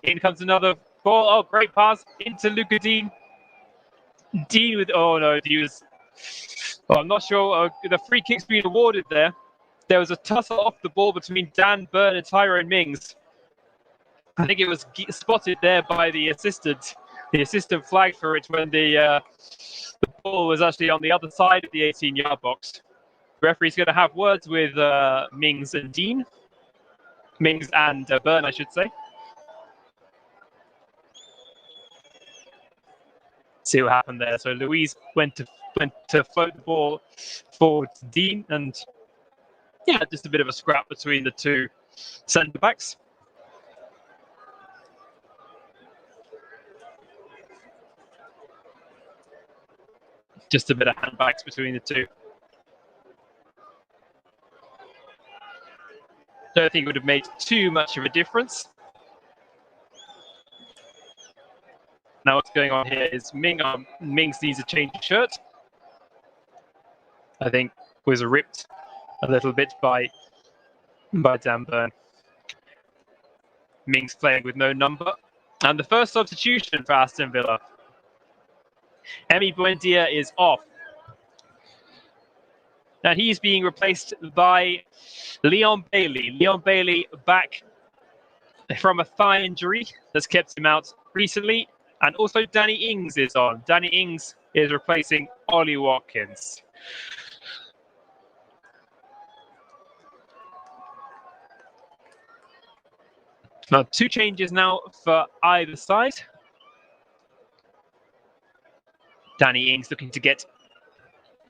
In comes another ball. Oh, great pass into Luca Dean. Dean with, oh no, he was, I'm not sure, the free kick's been awarded there. There was a tussle off the ball between Dan Byrne and Tyrone Mings. I think it was spotted there by the assistant. The assistant flagged for it when the ball was actually on the other side of the 18-yard box. The referee's going to have words with Mings and Dean. Mings and Byrne, I should say. See what happened there. So Luiz went to float the ball forward to Dean, and yeah, just a bit of a scrap between the two centre backs. Just a bit of handbags between the two. Don't think it would have made too much of a difference. Now what's going on here is Mings needs a change of shirt. I think was ripped a little bit by Dan Byrne. Mings playing with no number. And the first substitution for Aston Villa. Emi Buendia is off. And he's being replaced by Leon Bailey. Leon Bailey back from a thigh injury that's kept him out recently. And also Danny Ings is on. Danny Ings is replacing Ollie Watkins. Now 2 changes now for either side. Danny Ings looking to get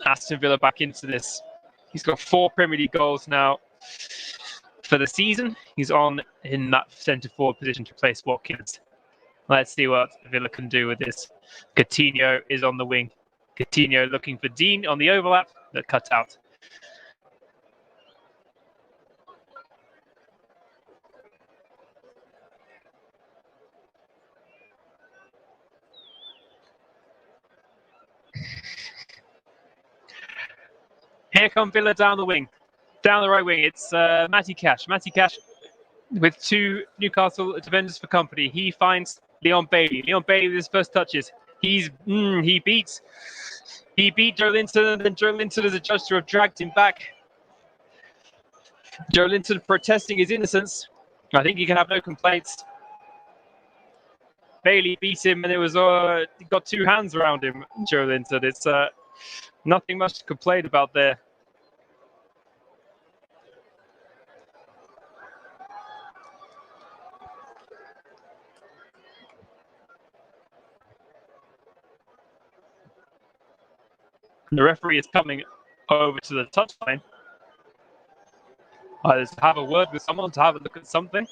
Aston Villa back into this. He's got 4 Premier League goals now for the season. He's on in that centre forward position to replace Watkins. Let's see what Villa can do with this. Coutinho is on the wing. Coutinho looking for Dean on the overlap that cut out. Here come Villa down the wing. Down the right wing, it's Matty Cash. Matty Cash with 2 Newcastle defenders for company. He finds Leon Bailey. Leon Bailey with his first touches. He beat Joe Linton, and then Joe Linton is adjudged to have dragged him back. Joe Linton protesting his innocence. I think he can have no complaints. Bailey beat him, and it was he got 2 hands around him, Joe Linton. It's nothing much to complain about there. The referee is coming over to the touchline. Let's have a word with someone to have a look at something.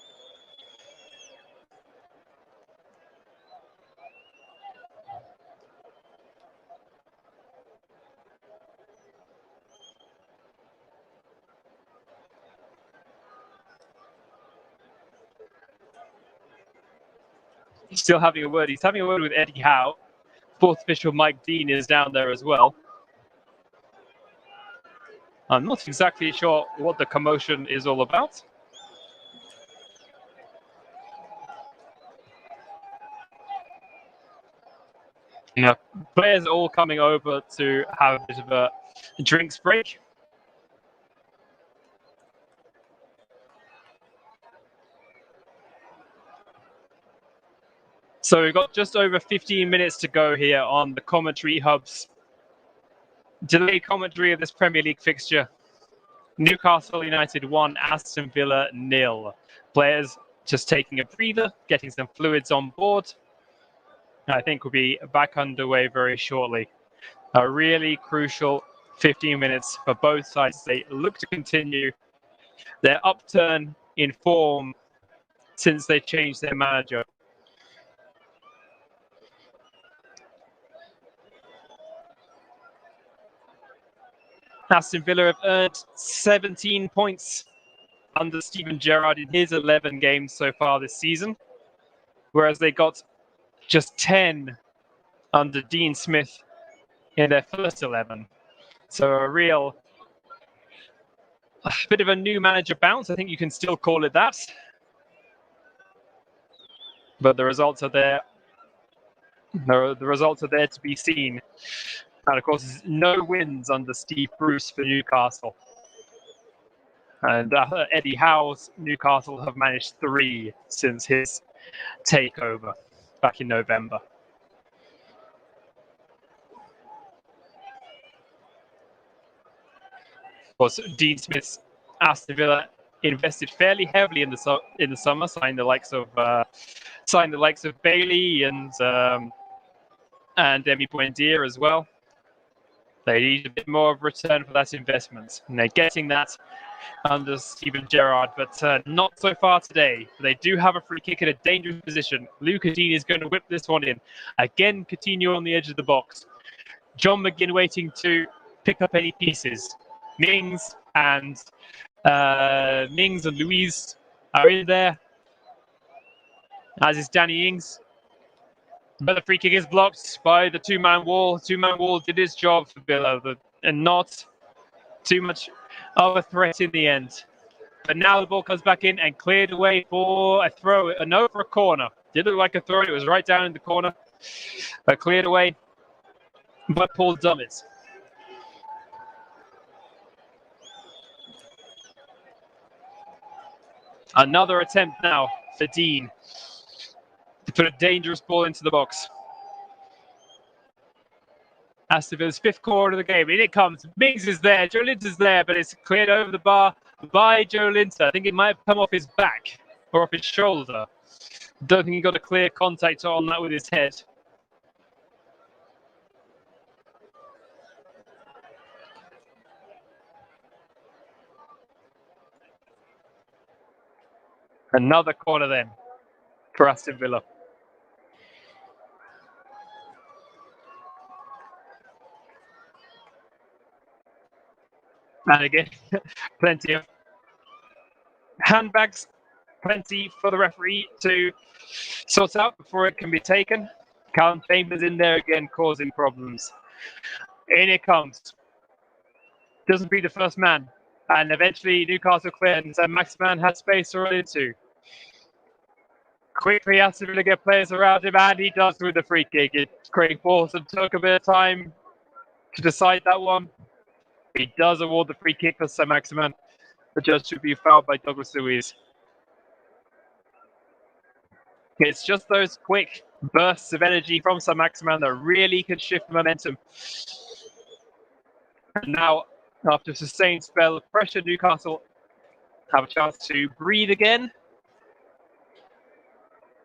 Still having a word. He's having a word with Eddie Howe. Fourth official Mike Dean is down there as well. I'm not exactly sure what the commotion is all about. Yeah, players are all coming over to have a bit of a drinks break. So we've got just over 15 minutes to go here on the commentary hubs. Delayed commentary of this Premier League fixture. Newcastle United 1, Aston Villa 0. Players just taking a breather, getting some fluids on board. I think we'll be back underway very shortly. A really crucial 15 minutes for both sides. They look to continue their upturn in form since they changed their manager. Aston Villa have earned 17 points under Steven Gerrard in his 11 games so far this season, whereas they got just 10 under Dean Smith in their first 11. So a bit of a new manager bounce. I think you can still call it that. But the results are there. The results are there to be seen. And of course, no wins under Steve Bruce for Newcastle. And Eddie Howe's Newcastle have managed 3 since his takeover back in November. Of course, Dean Smith's Aston Villa invested fairly heavily in the summer, signed the likes of Bailey and Demi Buendia as well. They need a bit more of return for that investment, and they're getting that under Steven Gerrard, but not so far today. They do have a free kick in a dangerous position. Luca Dean is going to whip this one in. Again, Coutinho on the edge of the box. John McGinn waiting to pick up any pieces. Mings and Louise are in there, as is Danny Ings. But the free kick is blocked by the two-man wall. Two-man wall did its job for Villa, and not too much of a threat in the end. But now the ball comes back in and cleared away for a throw. No, for a corner. Did look like a throw. It was right down in the corner. But cleared away by Paul Dummett. Another attempt now for Dean to put a dangerous ball into the box. Aston Villa's 5th corner of the game. In it comes. Mings is there. Joe Linton's there, but it's cleared over the bar by Joe Linton. I think it might have come off his back or off his shoulder. Don't think he got a clear contact on that with his head. Another corner then for Aston Villa. And again, plenty of handbags, plenty for the referee to sort out before it can be taken. Callum Chambers in there again, causing problems. In it comes. Doesn't be the first man. And eventually Newcastle clear, and Maximan has space to run into. Quickly, Aston Villa get players around him, and he does with the free kick. Craig Pawson took a bit of time to decide that one. He does award the free kick for Sir Maximan. The judge should be fouled by Douglas Luiz. It's just those quick bursts of energy from Sir Maximan that really can shift momentum. And now, after a sustained spell of pressure, Newcastle have a chance to breathe again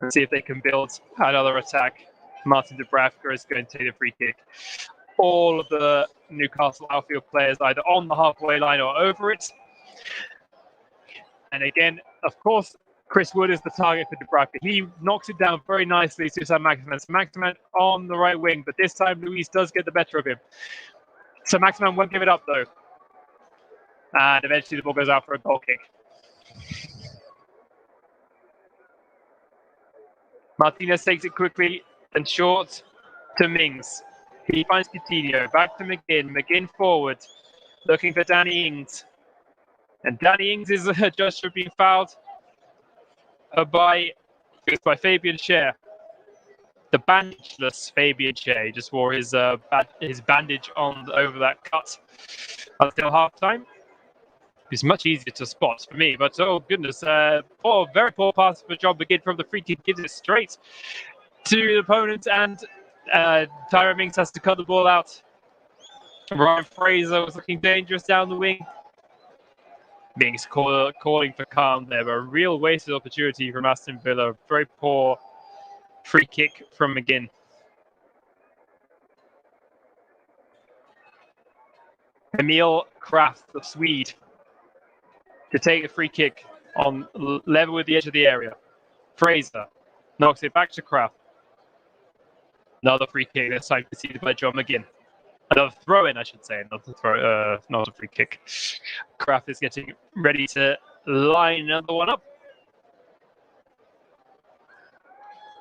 and see if they can build another attack. Martin Dubravka is going to take the free kick. all of the Newcastle outfield players either on the halfway line or over it. And again, of course, Chris Wood is the target for Dubravka. He knocks it down very nicely to Saint-Maximin. Saint-Maximin on the right wing, but this time Luis does get the better of him. Saint-Maximin won't give it up, though. And eventually the ball goes out for a goal kick. Martinez takes it quickly and short to Mings. He finds Coutinho. Back to McGinn. McGinn forward. Looking for Danny Ings. And Danny Ings is just being fouled by Fabian Schär. The bandageless Fabian Schär. He just wore his bandage on over that cut until half-time. It's much easier to spot for me, but oh goodness, very poor pass for John McGinn from the free kick, gives it straight to the opponent, and Tyrone Mings has to cut the ball out. Ryan Fraser was looking dangerous down the wing. Mings calling for calm there, but a real wasted opportunity from Aston Villa. Very poor free kick from McGinn. Emil Kraft, the Swede, to take a free kick on level with the edge of the area. Fraser knocks it back to Kraft. Another free kick, this time conceded by John McGinn. Another throw-in, I should say, not a free kick. Kraft is getting ready to line another one up.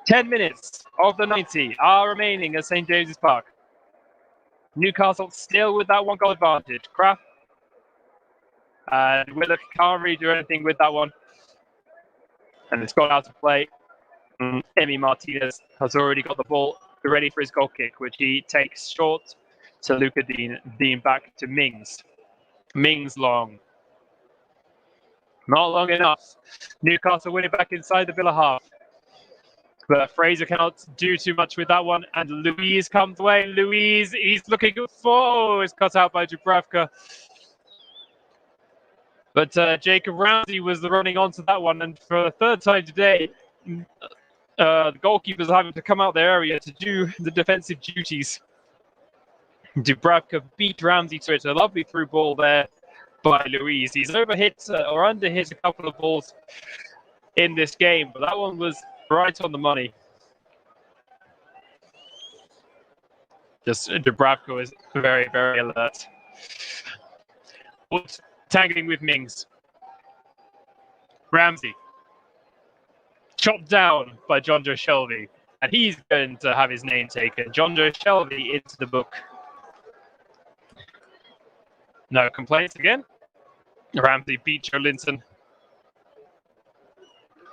10 minutes of the 90 are remaining at St. James's Park. Newcastle still with that one goal advantage. Kraft. And Willer can't really do anything with that one. And it's gone out of play. Emi Martinez has already got the ball ready for his goal kick, which he takes short to Luca Dean. Dean back to Mings. Mings long. Not long enough. Newcastle win it back inside the Villa half. But Fraser cannot do too much with that one. And Luis comes away. Luis, he's looking for. It's cut out by Dubravka. But Jacob Ramsey was running onto that one, and for the third time today, the goalkeepers are having to come out their area to do the defensive duties. Dubravka beat Ramsey to it. A lovely through ball there by Luis. He's overhit or underhit a couple of balls in this game, but that one was right on the money. Just Dubravka is very, very alert. Tangling with Mings. Ramsey. Chopped down by John Joe Shelby. And he's going to have his name taken. John Joe Shelby into the book. No complaints again. Ramsey beat Joe Linton.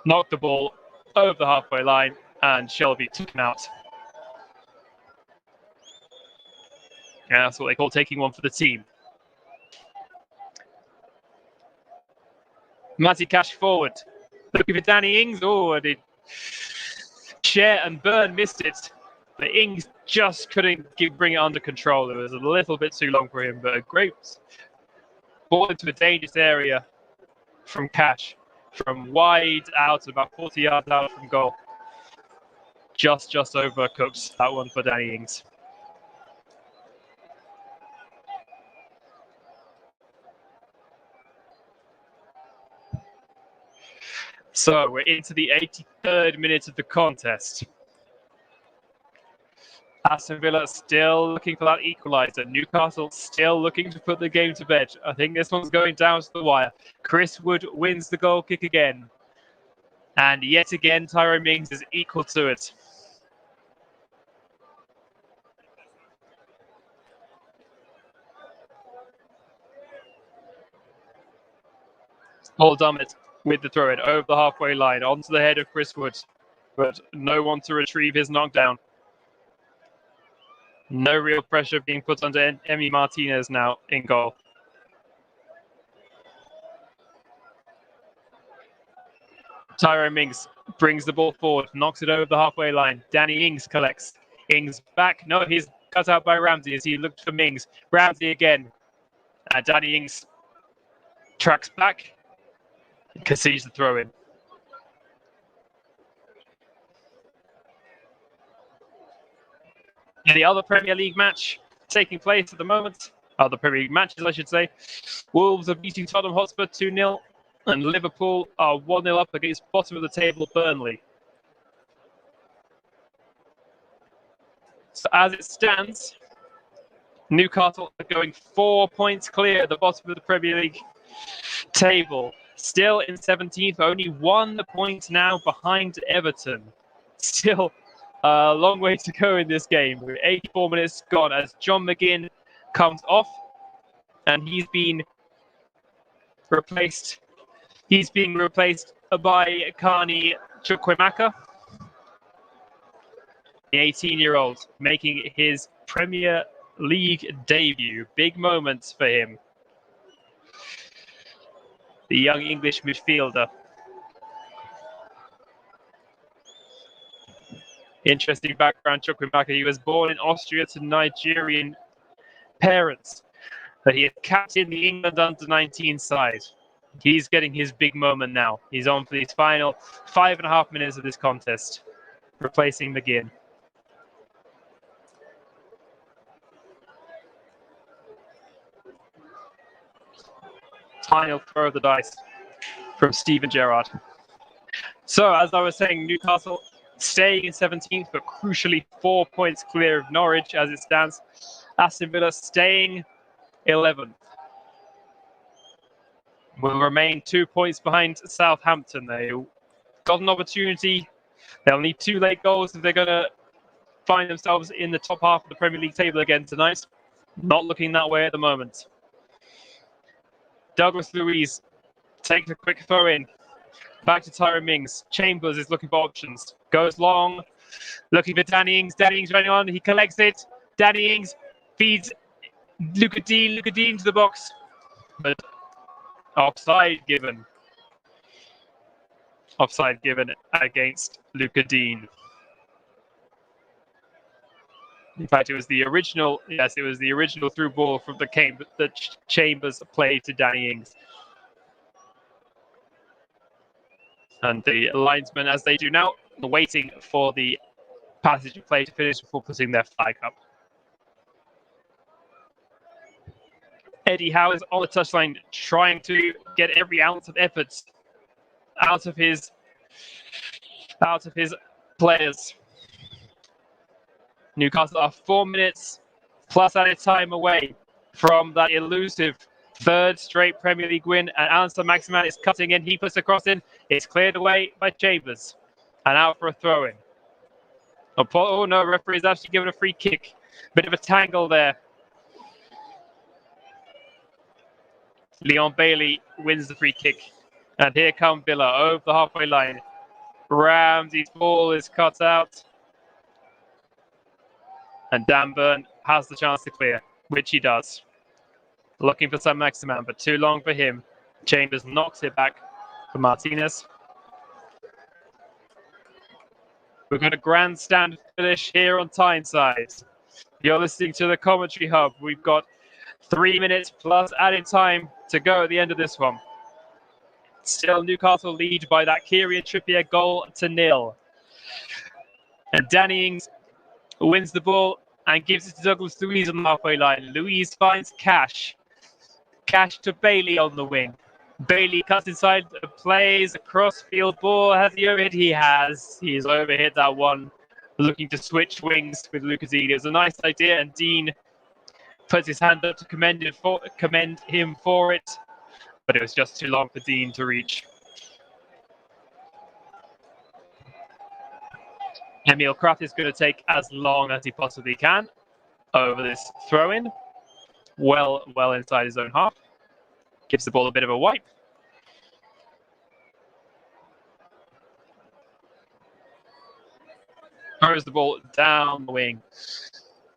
Knocked the ball over the halfway line. And Shelby took him out. And that's what they call taking one for the team. Matty Cash forward. Looking for Danny Ings. Oh, and Schär and Byrne missed it. But Ings just couldn't bring it under control. It was a little bit too long for him, but a great ball into a dangerous area from Cash. From wide out, about 40 yards out from goal. Just overcooked that one for Danny Ings. So we're into the 83rd minute of the contest. Aston Villa still looking for that equaliser. Newcastle still looking to put the game to bed. I think this one's going down to the wire. Chris Wood wins the goal kick again. And yet again, Tyrone Mings is equal to it. Paul Dummett with the throw-in over the halfway line, onto the head of Chris Wood. But no one to retrieve his knockdown. No real pressure being put onto Emi Martinez now in goal. Tyrone Mings brings the ball forward, knocks it over the halfway line. Danny Ings collects. Ings back. No, he's cut out by Ramsey as he looked for Mings. Ramsey again. Danny Ings tracks back. Concedes the throw in. In the other Premier League match, taking place at the moment. The Premier League matches, I should say. Wolves are beating Tottenham Hotspur 2-0, and Liverpool are 1-0 up against bottom of the table Burnley. So as it stands, Newcastle are going 4 points clear at the bottom of the Premier League table. Still in 17th, only 1 point now behind Everton. Still a long way to go in this game. With 84 minutes gone as John McGinn comes off, and he's being replaced by Carney Chukwuemeka, the 18-year-old, making his Premier League debut. Big moments for him. The young English midfielder. Interesting background, Chukwuemeka. He was born in Austria to Nigerian parents, but he is captain the England under-19 side. He's getting his big moment now. He's on for his final 5.5 minutes of this contest, replacing McGinn. Final throw of the dice from Steven Gerrard. So, as I was saying, Newcastle staying in 17th, but crucially 4 points clear of Norwich as it stands. Aston Villa staying 11th. Will remain 2 points behind Southampton. They got an opportunity. They'll need 2 late goals if they're going to find themselves in the top half of the Premier League table again tonight. Not looking that way at the moment. Douglas Luiz takes a quick throw in. Back to Tyrone Mings. Chambers is looking for options. Goes long. Looking for Danny Ings. Danny Ings running on. He collects it. Danny Ings feeds Luca Dean. Luca Dean to the box. But offside given. Offside given against Luca Dean. In fact, it was the original. Yes, it was the original through ball from the Chambers played to Danny Ings. And the linesmen, as they do now, are waiting for the passage of play to finish before putting their flag up. Eddie Howe is on the touchline, trying to get every ounce of effort out of his players. Newcastle are 4 minutes plus added time away from that elusive 3rd straight Premier League win, and Alan Maximan is cutting in. He puts the cross in. It's cleared away by Chambers, and out for a throw-in. Oh no, referee's actually given a free kick. Bit of a tangle there. Leon Bailey wins the free kick, and here come Villa over the halfway line. Ramsey's ball is cut out, and Dan Burn has the chance to clear, which he does. Looking for Sam Maximan, but too long for him. Chambers knocks it back for Martinez. We've got a grandstand finish here on Tyneside. You're listening to the Commentary Hub. We've got 3 minutes plus added time to go at the end of this one. Still Newcastle lead by that Kieran Trippier goal to 0. And Danny Ings wins the ball and gives it to Douglas Luiz on the halfway line. Luiz finds Cash. Cash to Bailey on the wing. Bailey cuts inside, plays a cross-field ball. Has he overhit? He has. He's overhit that one. Looking to switch wings with Luca Dean. It was a nice idea, and Dean puts his hand up to commend him for it. But it was just too long for Dean to reach. Emil Kraft is going to take as long as he possibly can over this throw-in. Well inside his own half. Gives the ball a bit of a wipe. Throws the ball down the wing.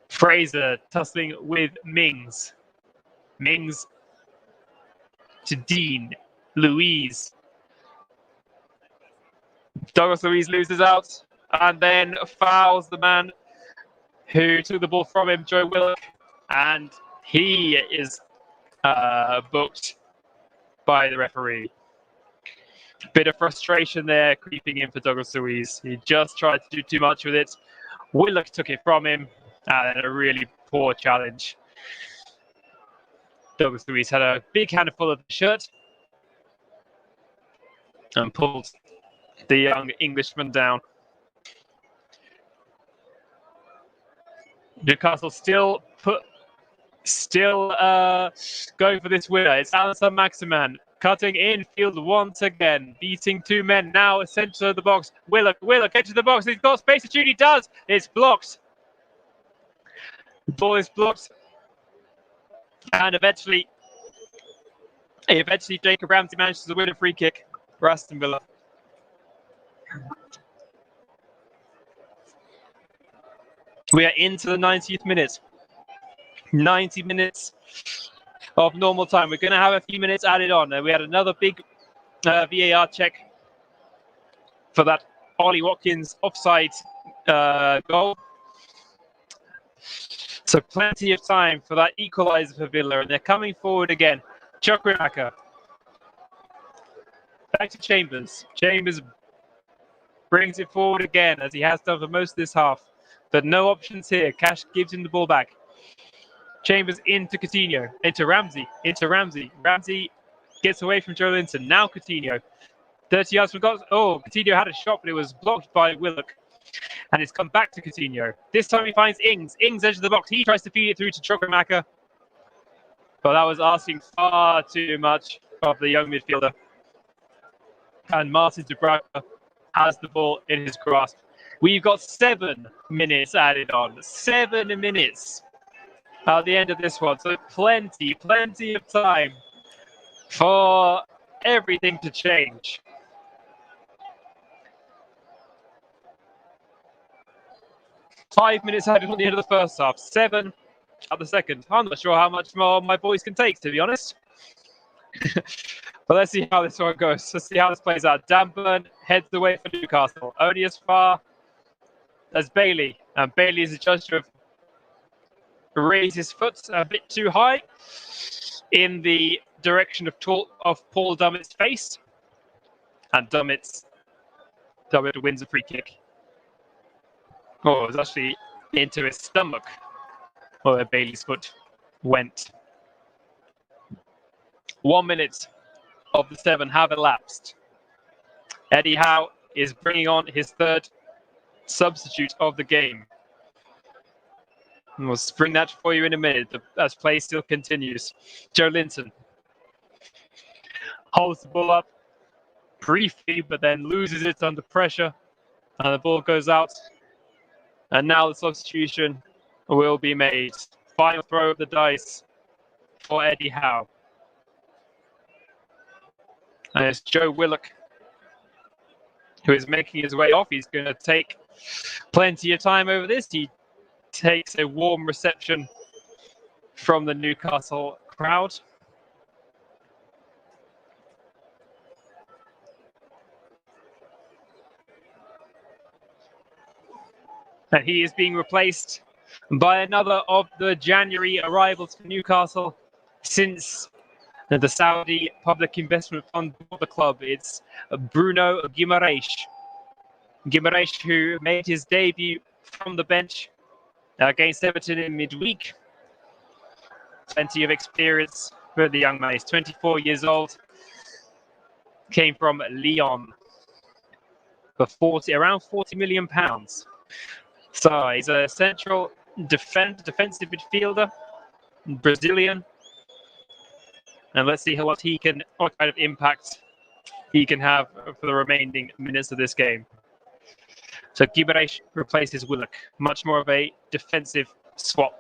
Fraser tussling with Mings. Mings to Dean. Luiz. Douglas Luiz loses out and then fouls the man who took the ball from him, Joe Willock, and he is booked by the referee. Bit of frustration there creeping in for Douglas Luiz. He just tried to do too much with it. Willock took it from him, And then a really poor challenge. Douglas Luiz had a big handful of the shirt and pulled the young Englishman down. Newcastle still going for this winner. It's Alisson Maximan cutting infield once again, beating two men. Now center of the box. Willock into the box. He's got space to shoot. He does. It's blocked. The ball is blocked, and eventually Jacob Ramsey manages to win a free kick for Aston Villa. We are into the 90th minute. 90 minutes of normal time. We're going to have a few minutes added on. We had another big VAR check for that Ollie Watkins offside goal. So plenty of time for that equaliser for Villa, and they're coming forward again. Chukwuemeka. Back to Chambers. Chambers brings it forward again, as he has done for most of this half. But no options here. Cash gives him the ball back. Chambers into Coutinho, into Ramsey. Ramsey gets away from Joe Linton. Now Coutinho. 30 yards from goal. Oh, Coutinho had a shot, but it was blocked by Willock. And it's come back to Coutinho. This time he finds Ings. Ings edge of the box. He tries to feed it through to Chukwuemeka. But that was asking far too much of the young midfielder. And Martin Dubravka has the ball in his grasp. We've got 7 minutes added on. 7 minutes at the end of this one. So plenty of time for everything to change. Five minutes added on the end of the first half. 7 at the second. I'm not sure how much more my boys can take, to be honest. But let's see how this one goes. Let's see how this plays out. Dan Burn heads the way for Newcastle. Only as far as Bailey. And Bailey is a judge to have raised his foot a bit too high in the direction of Paul Dummett's face. And Dummett wins a free kick. Oh, it was actually into his stomach where Bailey's foot went. 1 minute of the 7 have elapsed. Eddie Howe is bringing on his third substitute of the game. And we'll bring that for you in a minute as play still continues. Joe Linton holds the ball up briefly, but then loses it under pressure. And the ball goes out. And now the substitution will be made. Final throw of the dice for Eddie Howe. And it's Joe Willock who is making his way off. He's going to take plenty of time over this. He takes a warm reception from the Newcastle crowd. And he is being replaced by another of the January arrivals for Newcastle since the Saudi Public Investment Fund bought the club. It's Bruno Guimaraes. Guimaraes, who made his debut from the bench against Everton in midweek. Plenty of experience for the young man. He's 24 years old. Came from Lyon for around £40 million. So he's a central defensive midfielder, Brazilian. And let's see what kind of impact he can have for the remaining minutes of this game. So Guimaraes replaces Willock, much more of a defensive swap.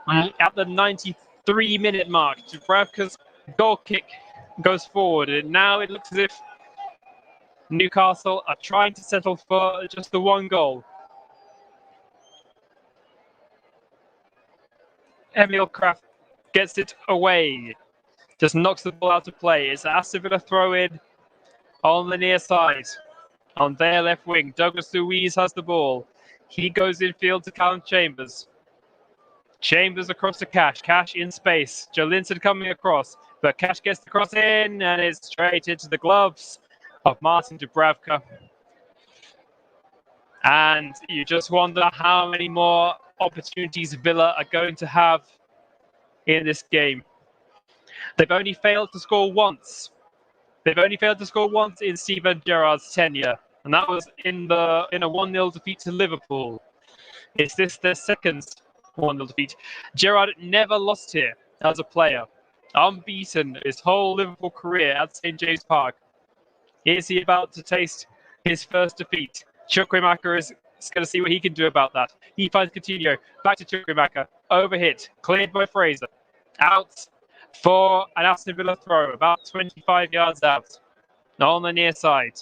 At the 93-minute mark, Dubravka's goal kick goes forward, and now it looks as if Newcastle are trying to settle for just the one goal. Emil Kraft gets it away, just knocks the ball out of play. It's Aston Villa throw-in on the near side. On their left wing, Douglas Luiz has the ball. He goes infield to Callum Chambers. Chambers across to Cash. Cash in space. Jolinson coming across. But Cash gets the cross in, and it's straight into the gloves of Martin Dubravka. And you just wonder how many more opportunities Villa are going to have in this game. They've only failed to score once. They've only failed to score once in Steven Gerrard's tenure, and that was in a 1-0 defeat to Liverpool. Is this their second 1-0 defeat? Gerrard never lost here as a player. Unbeaten his whole Liverpool career at St James Park. Is he about to taste his first defeat? Chukwuemeka is going to see what he can do about that. He finds Coutinho. Back to Chukwuemeka. Overhit. Cleared by Fraser. Out for an Aston Villa throw. About 25 yards out. On the near side.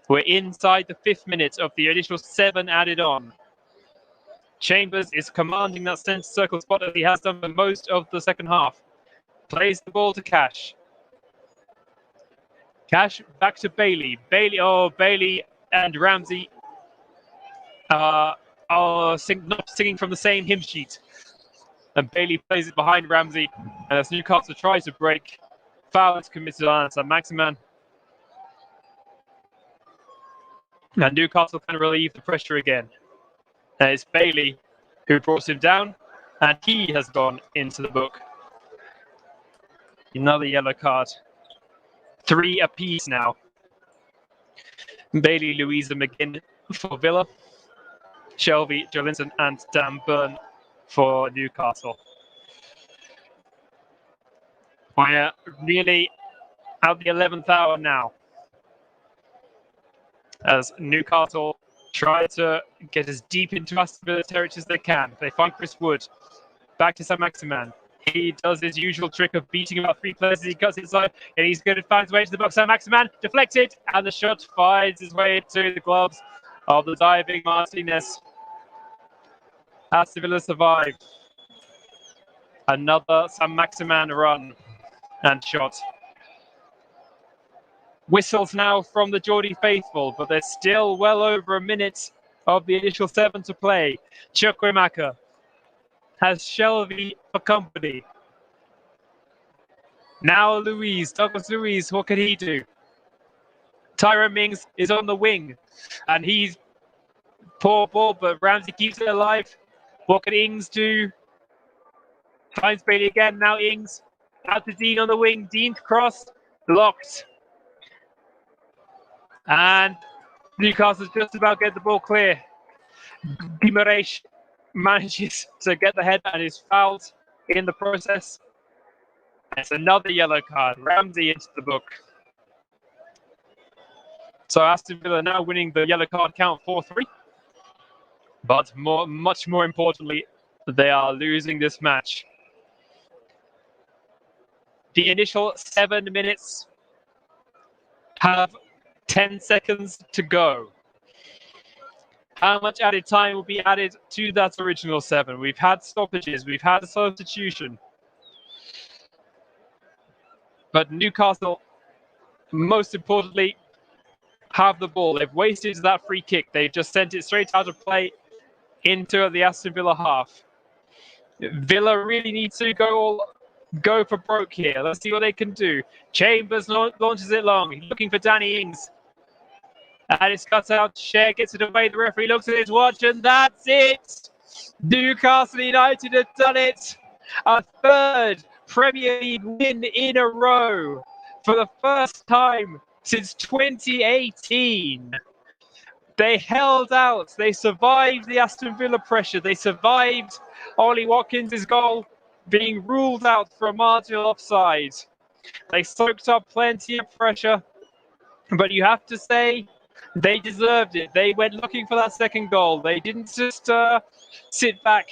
We're inside the 5th minute of the additional 7 added on. Chambers is commanding that centre circle spot as he has done for most of the second half. Plays the ball to Cash. Cash back to Bailey. Bailey and Ramsey are not singing from the same hymn sheet. And Bailey plays it behind Ramsey. And as Newcastle tries to break, foul is committed on Saint-Maximin. And Newcastle can relieve the pressure again. And it's Bailey who brought him down, and he has gone into the book. Another yellow card. 3 apiece now. Bailey, Louisa McGinn for Villa. Shelvey, Jolinson, and Dan Burn for Newcastle. We're nearly at the 11th hour now, as Newcastle try to get as deep into Aston Villa territory as they can. They find Chris Wood. Back to Saint-Maximin. He does his usual trick of beating about 3 players as he cuts inside, and he's going to find his way to the box. Saint-Maximin deflected, and the shot finds his way to the gloves of the diving Martinez. Aston Villa survived. Another Saint-Maximin run and shot. Whistles now from the Geordie faithful, but there's still well over a minute of the initial 7 to play. Chukwuemeka has Shelvey for company. Now Douglas Luiz, what can he do? Tyrone Mings is on the wing, and he's poor ball, but Ramsey keeps it alive. What can Ings do? Finds Bailey again, now Ings. Out to Dean on the wing, Dean's cross, blocked. And Newcastle's just about get the ball clear. Guimaraes manages to get the head and is fouled in the process. It's another yellow card. Ramsey into the book. So Aston Villa now winning the yellow card count 4-3. But much more importantly, they are losing this match. The initial 7 minutes have 10 seconds to go. How much added time will be added to that original 7? We've had stoppages, we've had a substitution. But Newcastle, most importantly, have the ball. They've wasted that free kick. They've just sent it straight out of play into the Aston Villa half. Villa really need to go for broke here. Let's see what they can do. Chambers launches it long, looking for Danny Ings. And it's cut out. Cher gets it away. The referee looks at his watch, and that's it. Newcastle United have done it. A 3rd Premier League win in a row for the first time since 2018. They held out. They survived the Aston Villa pressure. They survived Ollie Watkins' goal being ruled out for a marginal offside. They soaked up plenty of pressure, but you have to say they deserved it. They went looking for that second goal. They didn't just sit back.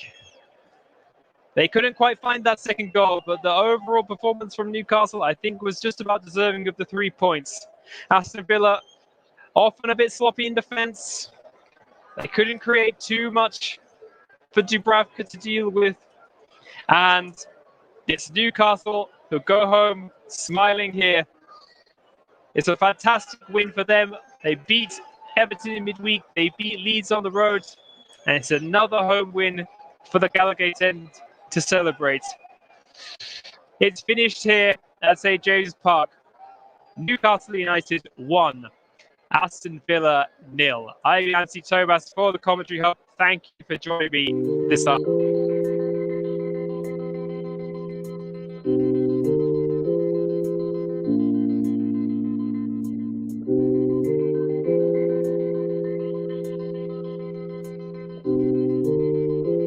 They couldn't quite find that second goal, but the overall performance from Newcastle, I think, was just about deserving of the 3 points. Aston Villa often a bit sloppy in defence. They couldn't create too much for Dubravka to deal with. And it's Newcastle who go home smiling here. It's a fantastic win for them. They beat Everton in midweek. They beat Leeds on the road. And it's another home win for the Gallowgate end to celebrate. It's finished here at St James's Park. Newcastle United 1, Aston Villa 0. I'm Yancy Thomas for the Commentary Hub. Thank you for joining me this afternoon.